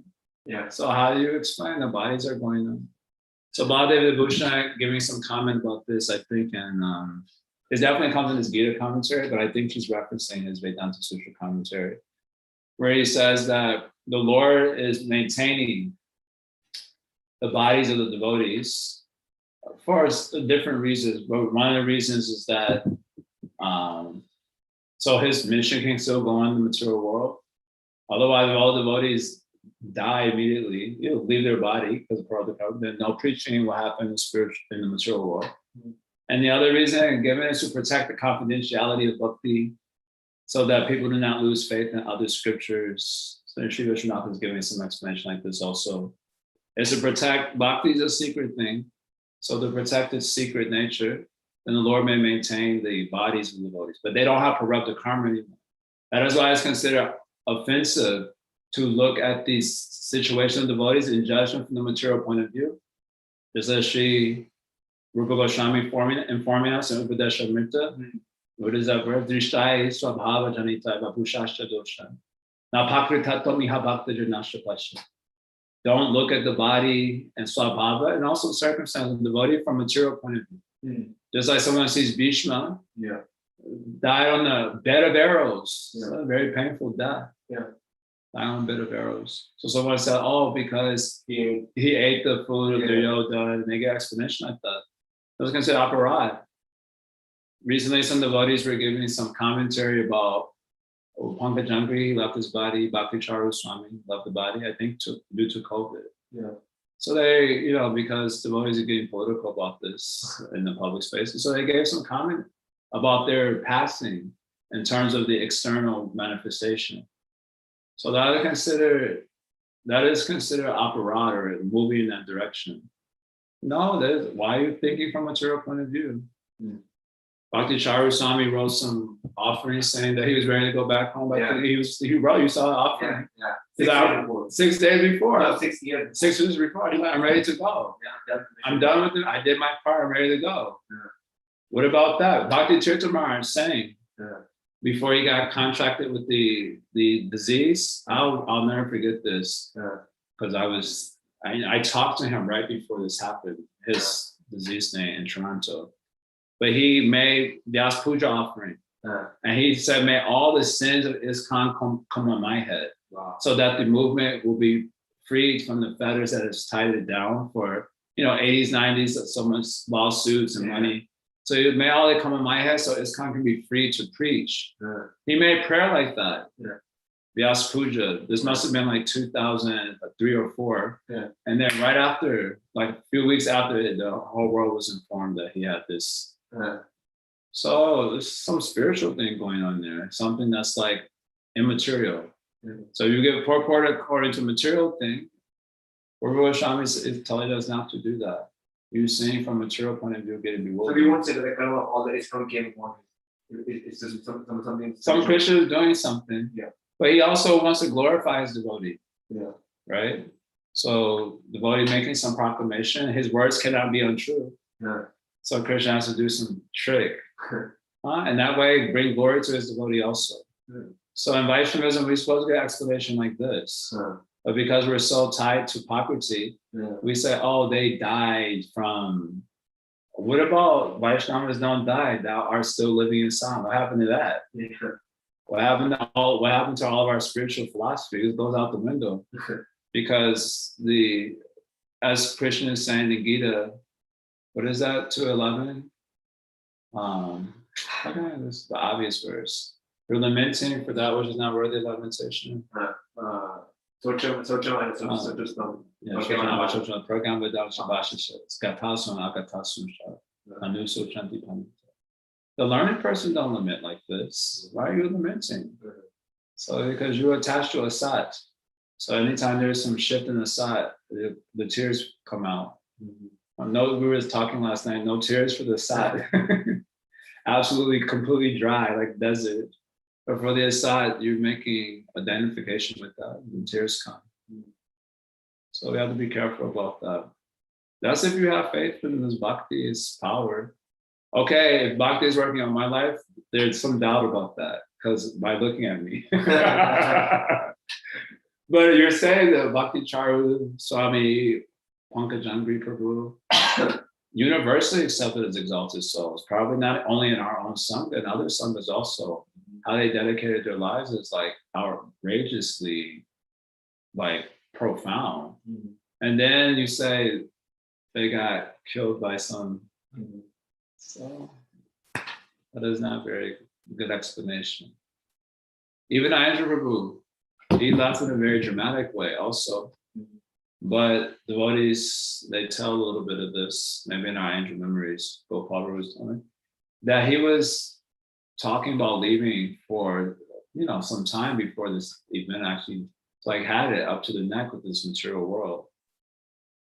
So how do you explain? The bodies are going on. So Baladev Vibhushan giving some comment about this, I think, and it definitely comes in his Gita commentary, but I think he's referencing his Vedanta Sutra commentary, where he says that the Lord is maintaining the bodies of the devotees for different reasons. But one of the reasons is that so his mission can still go on in the material world. Otherwise, if all devotees die immediately, leave their body because of parabdha karma, then no preaching will happen in the material world. And the other reason given is to protect the confidentiality of bhakti, so that people do not lose faith in other scriptures. So Sri Vishwanath is giving some explanation like this also. It's to protect, bhakti is a secret thing. So to protect its secret nature, then the Lord may maintain the bodies of the devotees, but they don't have parabdha karma anymore. That is why it's considered offensive to look at these situations of devotees and judge them from the material point of view. Just as Sri Rupa Goswami informing us in Upadesha Mrita, what is that word? Drishtai swabhava janita vapushascha dosha. Now pakritatva miha bhakta janasha pasha. Don't look at the body and swabhava and also circumstance of the devotee from a material point of view. Just like someone sees Bhishma, died on the bed of arrows. It's a very painful death. Died on a bed of arrows. So someone said, oh, because he ate the food of Duryodhana, and they get explanation like that. It was considered aparad. Recently, some devotees were giving some commentary about Pankaj Jangri left his body, Bhakti Charu Swami left the body, I think due to COVID. So they, because devotees are getting political about this in the public space, so they gave some comment about their passing in terms of the external manifestation. So that is considered aparad, or moving in that direction. No, why are you thinking from a material point of view? Hmm. Bhakti Charu Swami wrote some offerings saying that he was ready to go back home. Yeah. He wrote, you saw the offering. Yeah. 6 days before. No, 6 years. 6 years before. He's like, I'm ready to go. Yeah, I'm done with it. I did my part. I'm ready to go. Yeah. What about that? Bhakti Tirtha Maharaj saying, Yeah. before he got contracted with the disease, I'll never forget this. Because I talked to him right before this happened, his disease thing in Toronto. But he made the Vyas Puja offering. And he said, may all the sins of ISKCON come on my head. Wow. So that the movement will be freed from the fetters that has tied it down for, 80s, 90s, so much lawsuits and money. So may all it come on my head so ISKCON can be free to preach. He made prayer like that. Vyas Puja. This must have been like 2003 or 4. And then right after, like a few weeks after it, the whole world was informed that he had this. So there's some spiritual thing going on there, something that's like immaterial. So you get purport according to material thing, Prabhu Goswami is telling us not to do that. You're saying from a material point of view, getting bewildered. So we won't say that the karma, all the ISKCON came from it's just something. Some Krishna is doing something. But he also wants to glorify his devotee. Right? So devotee making some proclamation, his words cannot be untrue. So Krishna has to do some trick. And that way bring glory to his devotee also. So in Vaishnavism, we're supposed to get explanation like this. But because we're so tied to popularity, we say, oh, they died from. What about Vaishnavas don't die? Thou art still living in Sam. What happened to that? What happened to all of our spiritual philosophy? It goes out the window. Because as Krishna is saying in Gita, what is that, 2:11? This is the obvious verse. You're lamenting for that which is not worthy of lamentation. The learned person don't lament like this. Why are you lamenting? So because you're attached to a sat. So anytime there's some shift in the sat, the tears come out. No, we were talking last night, no tears for the sat. Absolutely, completely dry, like desert. But for the aside, you're making identification with that, and tears come. So we have to be careful about that. That's if you have faith in this bhakti is power. Okay, if bhakti is working on my life, there's some doubt about that, because by looking at me. But you're saying that Bhakti Charu Swami Pankajangri Prabhu, universally accepted as exalted souls, probably not only in our own sangha, and other sanghas also. How they dedicated their lives is like outrageously like profound. And then you say they got killed by some. So that is not very good explanation. Even Ayendra Prabhu, he left in a very dramatic way also. But devotees, they tell a little bit of this, maybe in our Ayendra memories, Gopal was telling, that he was talking about leaving for, some time before this event actually had it up to the neck with this material world.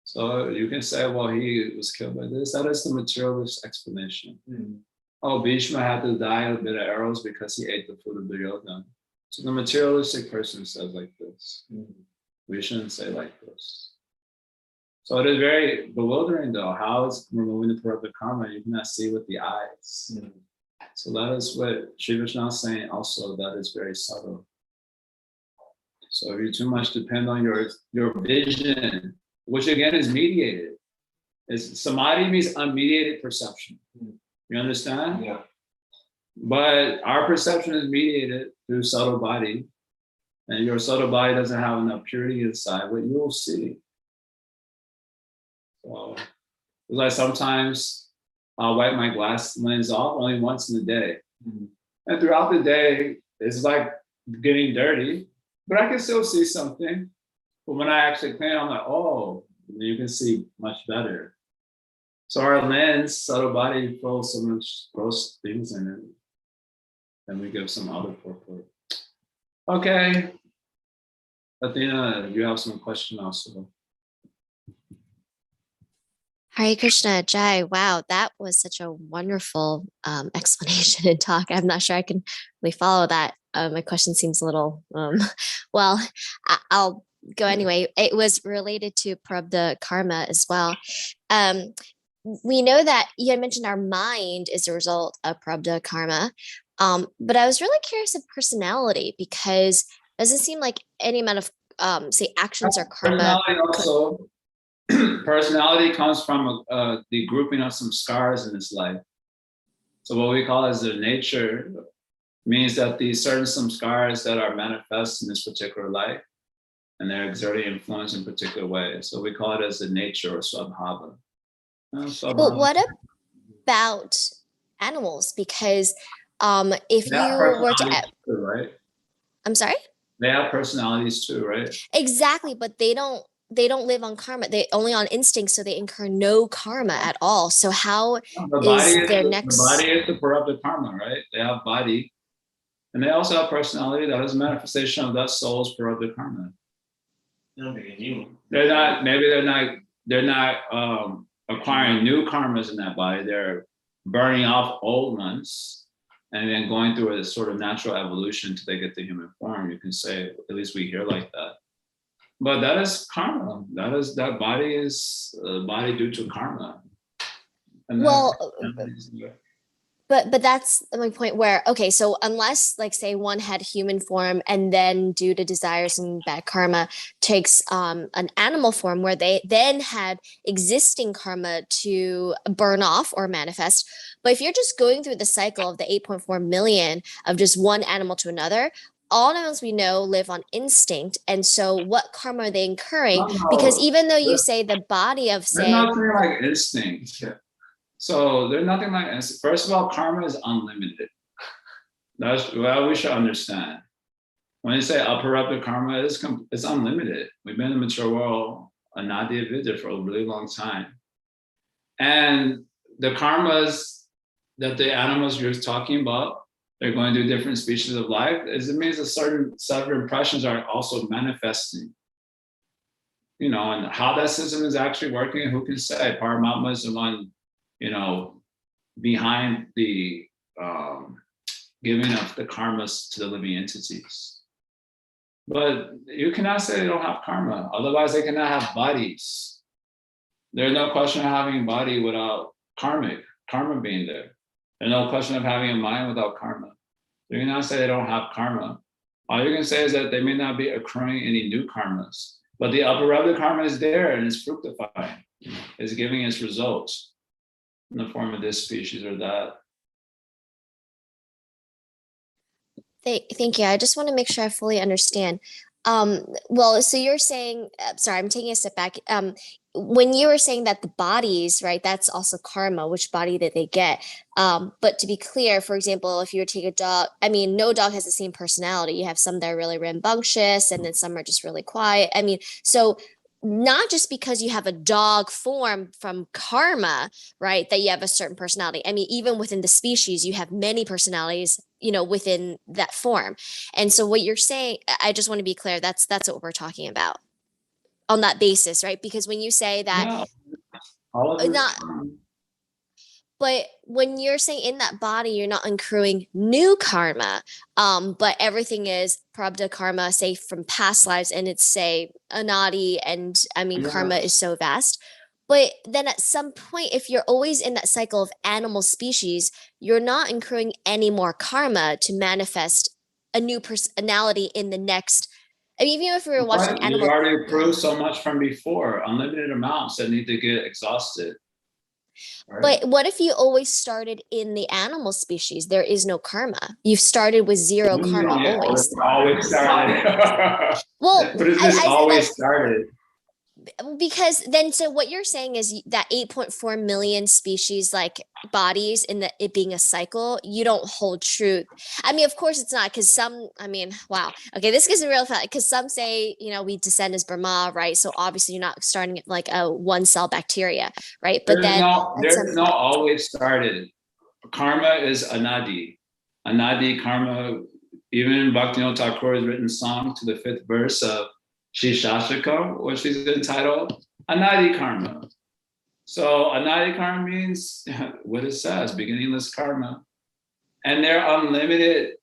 So you can say, well, he was killed by this. That is the materialist explanation. Oh, Bhishma had to die with a bit of arrows because he ate the food of Duryodhana. So the materialistic person says like this. We shouldn't say like this. So it is very bewildering though. How is removing the prarabdha karma? You cannot see with the eyes. So that is what Sri Krishna is saying also, that is very subtle. So if you too much depend on your vision, which again is mediated. Samadhi means unmediated perception. You understand? Yeah. But our perception is mediated through subtle body. And your subtle body doesn't have enough purity inside, what you will see. So it's like sometimes I'll wipe my glass lens off only once in a day. And throughout the day, it's like getting dirty, but I can still see something. But when I actually clean it, I'm like, oh, you can see much better. So our lens, subtle body, throws so much gross things in it. Then we give some other purport. Okay. Athena, you have some question also. Hare Krishna, Jai. Wow, that was such a wonderful explanation and talk. I'm not sure I can really follow that. My question seems a little, well, I'll go anyway. It was related to Prabhupada karma as well. Um, we know that you had mentioned our mind is a result of Prabhupada karma. But I was really curious of personality because it doesn't seem like any amount of, say, actions or karma. Personality also, personality comes from the grouping of some scars in this life. So what we call as the nature means that these certain some scars that are manifest in this particular life, and they're exerting influence in particular ways. So we call it as the nature or swabhava. But what about animals? Because if They have you were to, personalities too, right? I'm sorry? They have personalities too, right? Exactly, but they don't live on karma. They only on instinct, so they incur no karma at all. So how is their The next? body is the corrupted karma, right? They have body, and they also have personality that is a manifestation of that soul's corrupted karma. They're not. Maybe they're not acquiring new karmas in that body. They're burning off old ones, and then going through a sort of natural evolution until they get the human form. You can say, at least we hear like that. But that is karma. That body is body due to karma. And Well, but that's my point where, okay, so unless like say one had human form and then due to desires and bad karma takes an animal form where they then had existing karma to burn off or manifest. But if you're just going through the cycle of the 8.4 million of just one animal to another, all animals we know live on instinct. And so what karma are they incurring? Because no, even though you say the body of they're say, nothing like instinct. So they're nothing like instinct. First of all, karma is unlimited. That's well, we should understand. When you say aparabdha karma, it's unlimited. We've been in the mature world, anadya vidya, for a really long time. And the karmas that the animals you're talking about, they're going through different species of life, it means a certain set of impressions are also manifesting. You know, and how that system is actually working, who can say? Paramatma is the one, you know, behind the giving of the karmas to the living entities. But you cannot say they don't have karma. Otherwise, they cannot have bodies. There's no question of having a body without karma being there. There's no question of having a mind without karma. You cannot say they don't have karma. All you can say is that they may not be accruing any new karmas, but the aparabdha karma is there and it's fructifying. It's giving its results in the form of this species or that. Thank you. I just want to make sure I fully understand. Well, so you're saying, sorry, I'm taking a step back. When you were saying that the bodies, right, that's also karma, which body that they get. But to be clear, for example, if you were to take a dog, I mean, no dog has the same personality. You have some that are really rambunctious and then some are just really quiet. I mean, so not just because you have a dog form from karma, right, that you have a certain personality. I mean, even within the species, you have many personalities, within that form. And so what you're saying, I just want to be clear, that's what we're talking about on that basis, right? Because when you say that, Yeah, all of not, it. but when you're saying in that body, you're not accruing new karma, but everything is prabdha karma, say from past lives, and it's say anadi, and I mean, karma is so vast. But then at some point, if you're always in that cycle of animal species, you're not accruing any more karma to manifest a new personality in the next. I mean, even if we were watching But you animal, already approved so much from before, unlimited amounts that need to get exhausted. Right? but what if you always started in the animal species? There is no karma. You've started with zero karma always. Always started. Well, But is this always started? Because then so what you're saying is that 8.4 million species like bodies in it being a cycle, you don't hold true. I mean, of course it's not, because some, I mean, wow, okay, this gets real fast, because some say, we descend as Brahma, right? So obviously you're not starting like a one cell bacteria, right? But there's no always started. Karma is anadi karma. Even in Bhaktivinoda Thakur's written song to the 5th verse of Shri Shastrakam, which is entitled Anadi Karma. So anadi karma means what it says, beginningless karma. And they're unlimited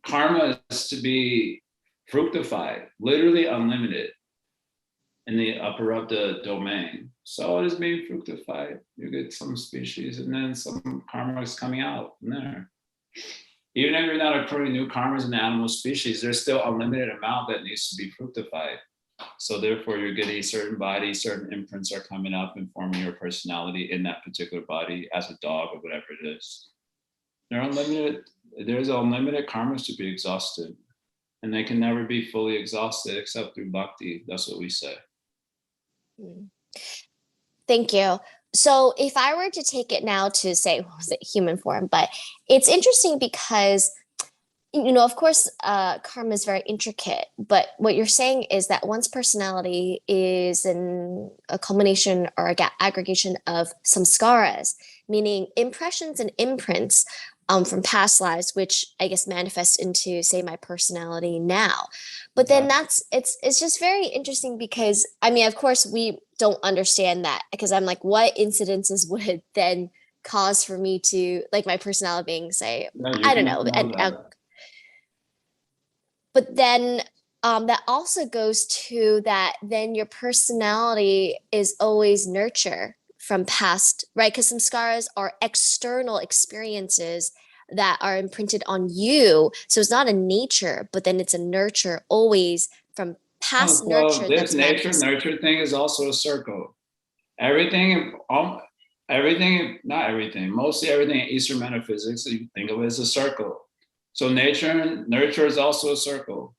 karmas to be fructified, literally unlimited in the aparabdha domain. So it is being fructified. You get some species and then some karma is coming out from there. Even if you're not accruing new karmas in the animal species, there's still unlimited amount that needs to be fructified. So therefore you're getting certain bodies, certain imprints are coming up and forming your personality in that particular body as a dog or whatever it is. They're unlimited. There's unlimited karmas to be exhausted. And they can never be fully exhausted except through bhakti. That's what we say. Thank you. So if I were to take it now to say, what was it, human form, but it's interesting because, of course, karma is very intricate, but what you're saying is that one's personality is a culmination or aggregation of samskaras, meaning impressions and imprints from past lives, which I guess manifests into, say, my personality now. But then it's just very interesting because, I mean, of course, we don't understand that because I'm like, what incidences would then cause for me to, like, my personality being, say, I don't know, but then that also goes to that then your personality is always nurture from past, right? Because samskaras are external experiences that are imprinted on you. So it's not a nature, but then it's a nurture always from past nurture. This nature-nurture thing is also a circle. Not everything, mostly everything in Eastern metaphysics, you think of it as a circle. So nature and nurture is also a circle.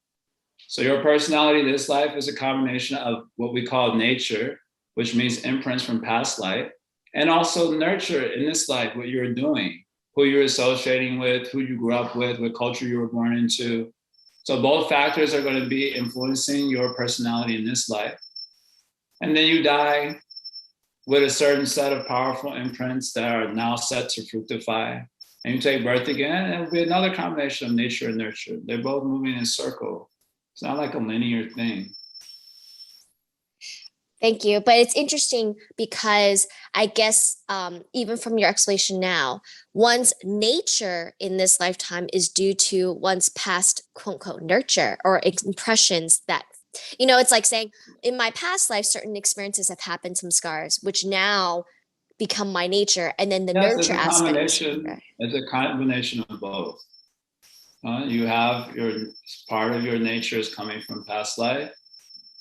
So your personality this life is a combination of what we call nature, which means imprints from past life, and also nurture in this life, what you're doing, who you're associating with, who you grew up with, what culture you were born into. So both factors are going to be influencing your personality in this life. And then you die with a certain set of powerful imprints that are now set to fructify. And you take birth again, and it'll be another combination of nature and nurture. They're both moving in a circle. It's not like a linear thing. Thank you. But it's interesting because I guess even from your explanation now, one's nature in this lifetime is due to one's past quote unquote nurture or impressions that, it's like saying in my past life, certain experiences have happened, some scars, which now become my nature. And then the nurture aspect. It's a combination of both. You have part of your nature is coming from past life.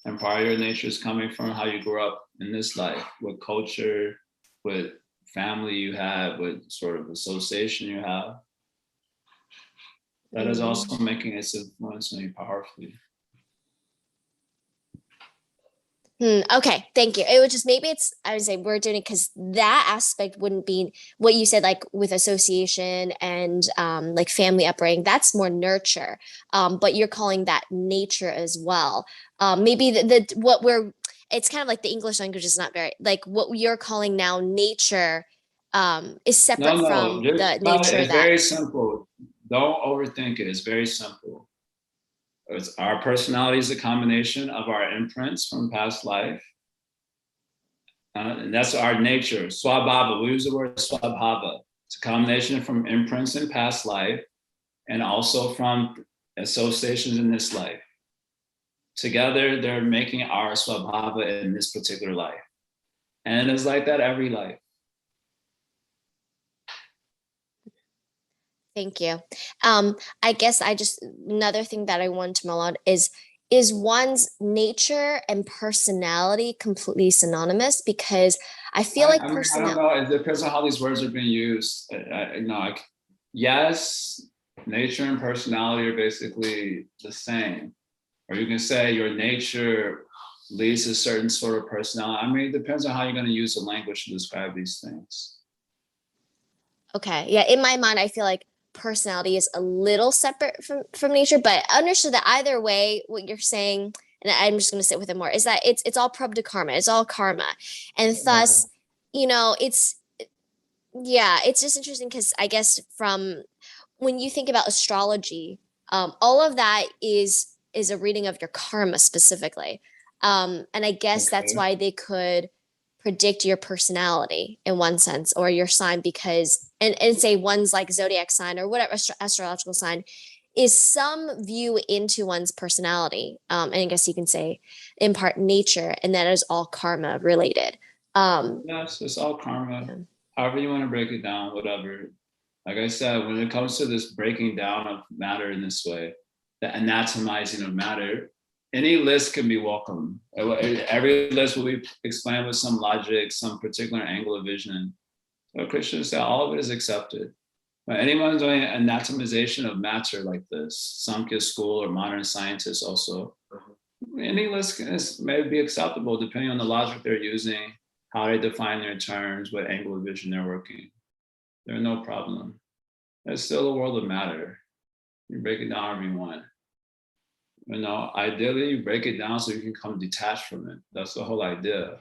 And part of your nature is coming from how you grew up in this life, what culture, what family you have, what sort of association you have. That is also making its influence on you powerfully. Okay, thank you. It would just, maybe I would say we're doing it because that aspect wouldn't be what you said, like with association and like family upbringing, that's more nurture. But you're calling that nature as well. Maybe it's kind of like the English language is not very, like what you're calling now nature is separate from the nature. It's very simple. Don't overthink it. It's very simple. Our personality is a combination of our imprints from past life. And that's our nature. Swabhava, we use the word swabhava. It's a combination from imprints in past life and also from associations in this life. Together, they're making our swabhava in this particular life. And it's like that every life. Thank you. I guess another thing that I want to mull out is one's nature and personality completely synonymous? Because I feel like personality. I don't know. It depends on how these words are being used. Yes, nature and personality are basically the same. Or you can say your nature leads to a certain sort of personality. I mean, it depends on how you're going to use the language to describe these things. Okay. Yeah. In my mind, I feel like personality is a little separate from nature, but I understood that either way, what you're saying, and I'm just going to sit with it more, is that it's all prabdha karma, it's all karma. And thus, it's just interesting because I guess from when you think about astrology, all of that is a reading of your karma specifically. And I guess that's why they could predict your personality in one sense, or your sign, because and say one's like zodiac sign or whatever astrological sign is some view into one's personality. And I guess you can say in part nature, and that is all karma related. Yes, it's all karma. Yeah. However you want to break it down, whatever. Like I said, when it comes to this breaking down of matter in this way, the anatomizing of matter, any list can be welcome. Every list will be explained with some logic, some particular angle of vision. So Christians say all of it is accepted. But anyone doing anatomization of matter like this, Samkhya school or modern scientists also, any list may be acceptable depending on the logic they're using, how they define their terms, what angle of vision they're working. There's no problem. It's still a world of matter. You break it down however you want. You know, ideally you break it down so you can come detached from it. That's the whole idea.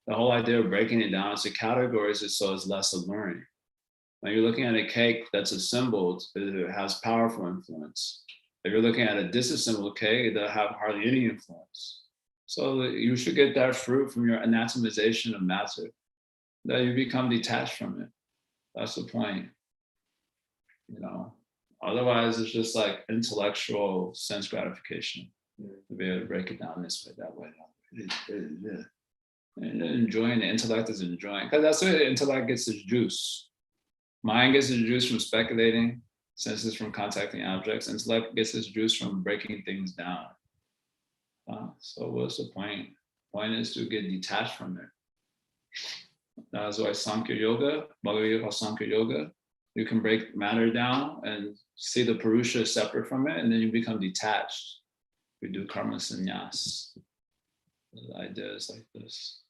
The whole idea of breaking it down into categories is so it's less alluring. When you're looking at a cake that's assembled, it has powerful influence. If you're looking at a disassembled cake, it'll have hardly any influence. So you should get that fruit from your anatomization of matter, that you become detached from it. That's the point. You know, otherwise it's just like intellectual sense gratification to be able to break it down this way, that way. And enjoying the intellect is enjoying, because that's where the intellect gets its juice. Mind gets its juice from speculating, senses from contacting objects, intellect gets its juice from breaking things down. So what's the point? The point is to get detached from it. That's why Sankhya Yoga, Bhagavad Sankhya Yoga, you can break matter down and see the Purusha separate from it, and then you become detached. We do karma sannyas. The idea is like this.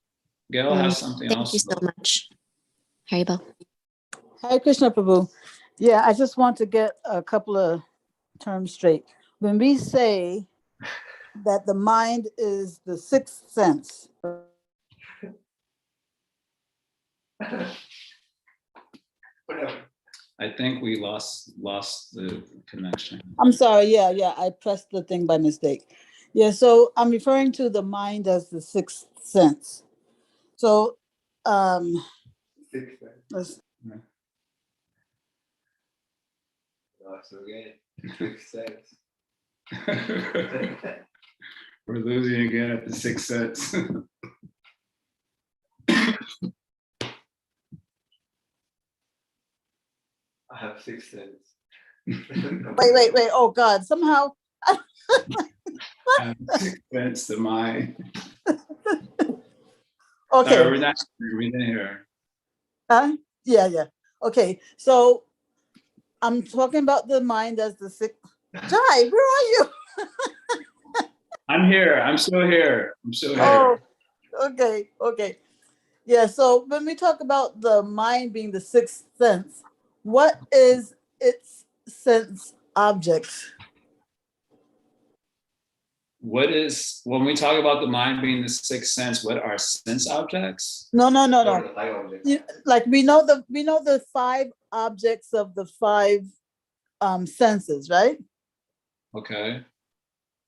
Gail has something else. Thank you so much. Haribol. Hare Krishna, Prabhu. Yeah, I just want to get a couple of terms straight. When we say that the mind is the sixth sense, I think we lost the connection. I'm sorry, yeah, I pressed the thing by mistake. Yeah, so I'm referring to the mind as the sixth sense. So, Sixth sense. let's- That's okay. Sixth sense. We're losing again at the sixth sense. I have sixth sense. wait, oh God, somehow, Sixth sense, the mind. okay. Sorry, we didn't hear. Huh? Yeah. Okay, so I'm talking about the mind as the sixth. Jai, where are you? I'm here. I'm still here. Oh, okay. Yeah, so when we talk about the mind being the sixth sense, what is its sense object? What is, when we talk about the mind being the sixth sense, what are sense objects? No. No. Like we know the five objects of the five senses, right? Okay.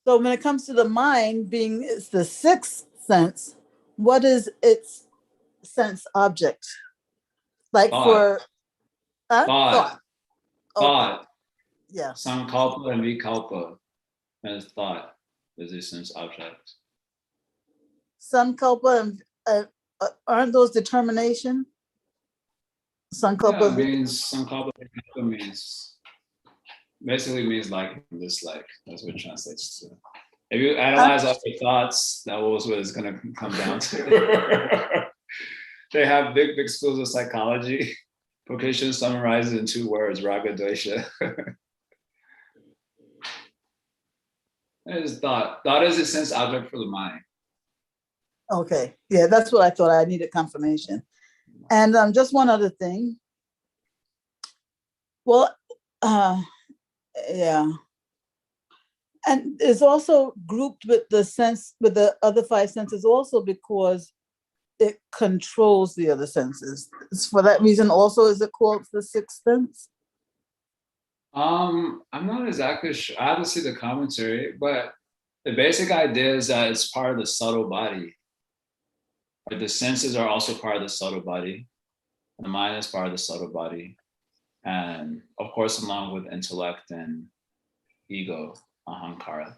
So when it comes to the mind being it's the sixth sense, what is its sense object? Like Thought. for Thought. Okay. Thought. Yeah. Sankalpa and vikalpa as thought is a sense object. Sankalpa and aren't those determination? Sankalpa. Yeah, means sankalpa means basically means like and dislike. That's what it translates to. If you analyze all your thoughts, that was what it's gonna come down to. They have big schools of psychology. Vocation summarizes in 2 words: raga, dvesha. It is thought. Thought is a sense object for the mind. Okay, yeah, that's what I thought. I needed confirmation. And just one other thing. Well, yeah. And it's also grouped with the other 5 senses also because it controls the other senses. It's for that reason also is it called the sixth sense? I'm not exactly sure. I have to see the commentary, but the basic idea is that it's part of the subtle body. But the senses are also part of the subtle body. The mind is part of the subtle body. And of course, along with intellect and ego, ahankara.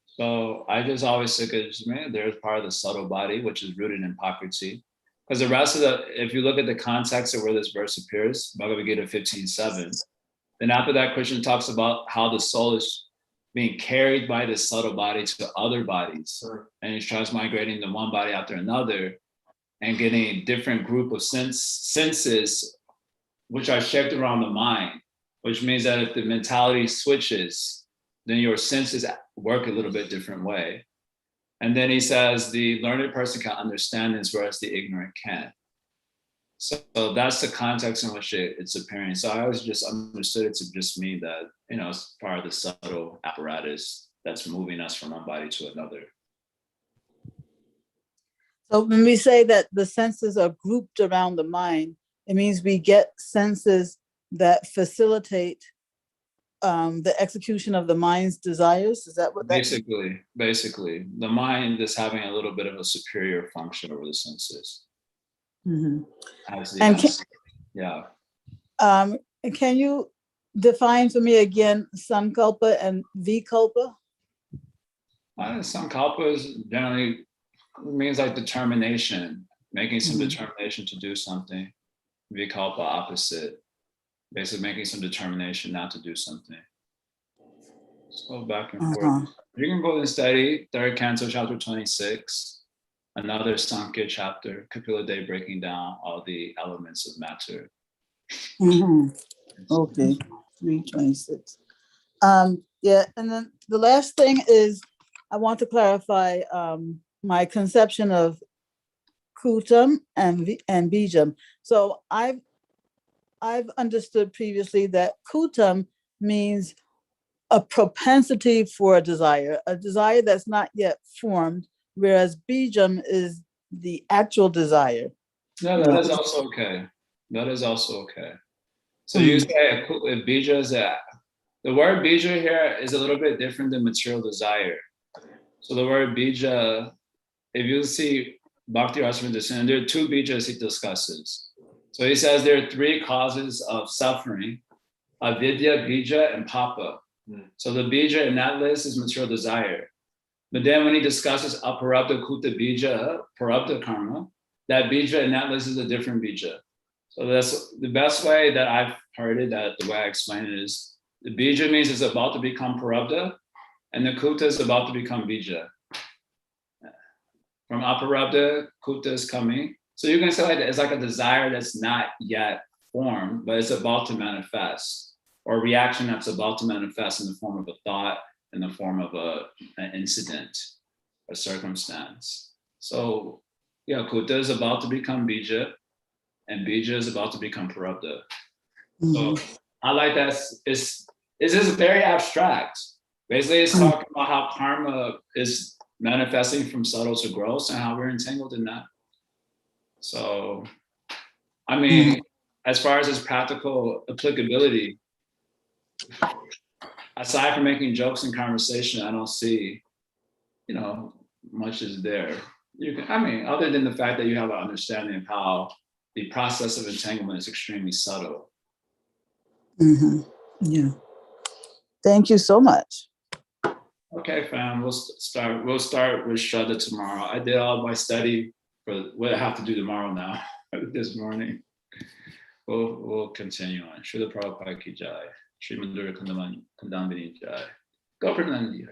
So I just always think there's part of the subtle body, which is rooted in Prakriti. Because the rest of if you look at the context of where this verse appears, Bhagavad Gita 15:7, then after that, Krishna talks about how the soul is being carried by the subtle body to other bodies. And he's transmigrating to one body after another and getting a different group of senses, which are shaped around the mind, which means that if the mentality switches, then your senses work a little bit different way. And then he says the learned person can understand this, whereas the ignorant can't. So that's the context in which it's appearing. So I always just understood it to just mean that, it's part of the subtle apparatus that's moving us from one body to another. So when we say that the senses are grouped around the mind, it means we get senses that facilitate the execution of the mind's desires. Is that what that means? Basically, the mind is having a little bit of a superior function over the senses. Mm-hmm. Yeah. Can you define for me again sankalpa and vikalpa? Sankalpa is generally means like determination, making some determination to do something. Vikalpa opposite, basically making some determination not to do something. So back and forth. You can go and study 3rd Canto, chapter 26, another Sankhya chapter, Kapila Dev breaking down all the elements of matter. Okay, 326. Yeah, and then the last thing is I want to clarify my conception of kutam and bijam. So I've understood previously that kutam means a propensity for a desire that's not yet formed, whereas bijam is the actual desire. No, that is also okay. That is also okay. So you say bija is the word bija here is a little bit different than material desire. So the word bija, if you see Bhakti Rasamrita, there are 2 bijas he discusses. So he says there are 3 causes of suffering: avidya, bija, and papa. So the bija in that list is material desire. But then when he discusses aparabdha kuta bija, parabdha karma, that bija in that list is a different bija. So that's the best way that I've heard it, that the way I explain it is, the bija means it's about to become parabdha, and the kuta is about to become bija. From aparabdha, kuta is coming. So you can say like it's like a desire that's not yet formed, but it's about to manifest, or a reaction that's about to manifest in the form of a thought, in the form of an incident, a circumstance. So yeah, kuta is about to become bija, and bija is about to become parabdha. So I like that. It's just very abstract. Basically, it's talking about how karma is manifesting from subtle to gross and how we're entangled in that. So, I mean, as far as its practical applicability, aside from making jokes and conversation, I don't see, much is there. Other than the fact that you have an understanding of how the process of entanglement is extremely subtle. Yeah. Thank you so much. Okay, fam. We'll start with Shraddha tomorrow. I did all my study for what I have to do tomorrow now. This morning. We'll continue on. Srila Prabhupada ki Jaya. Sri Madhurya Kadambini Jaya. Governandi.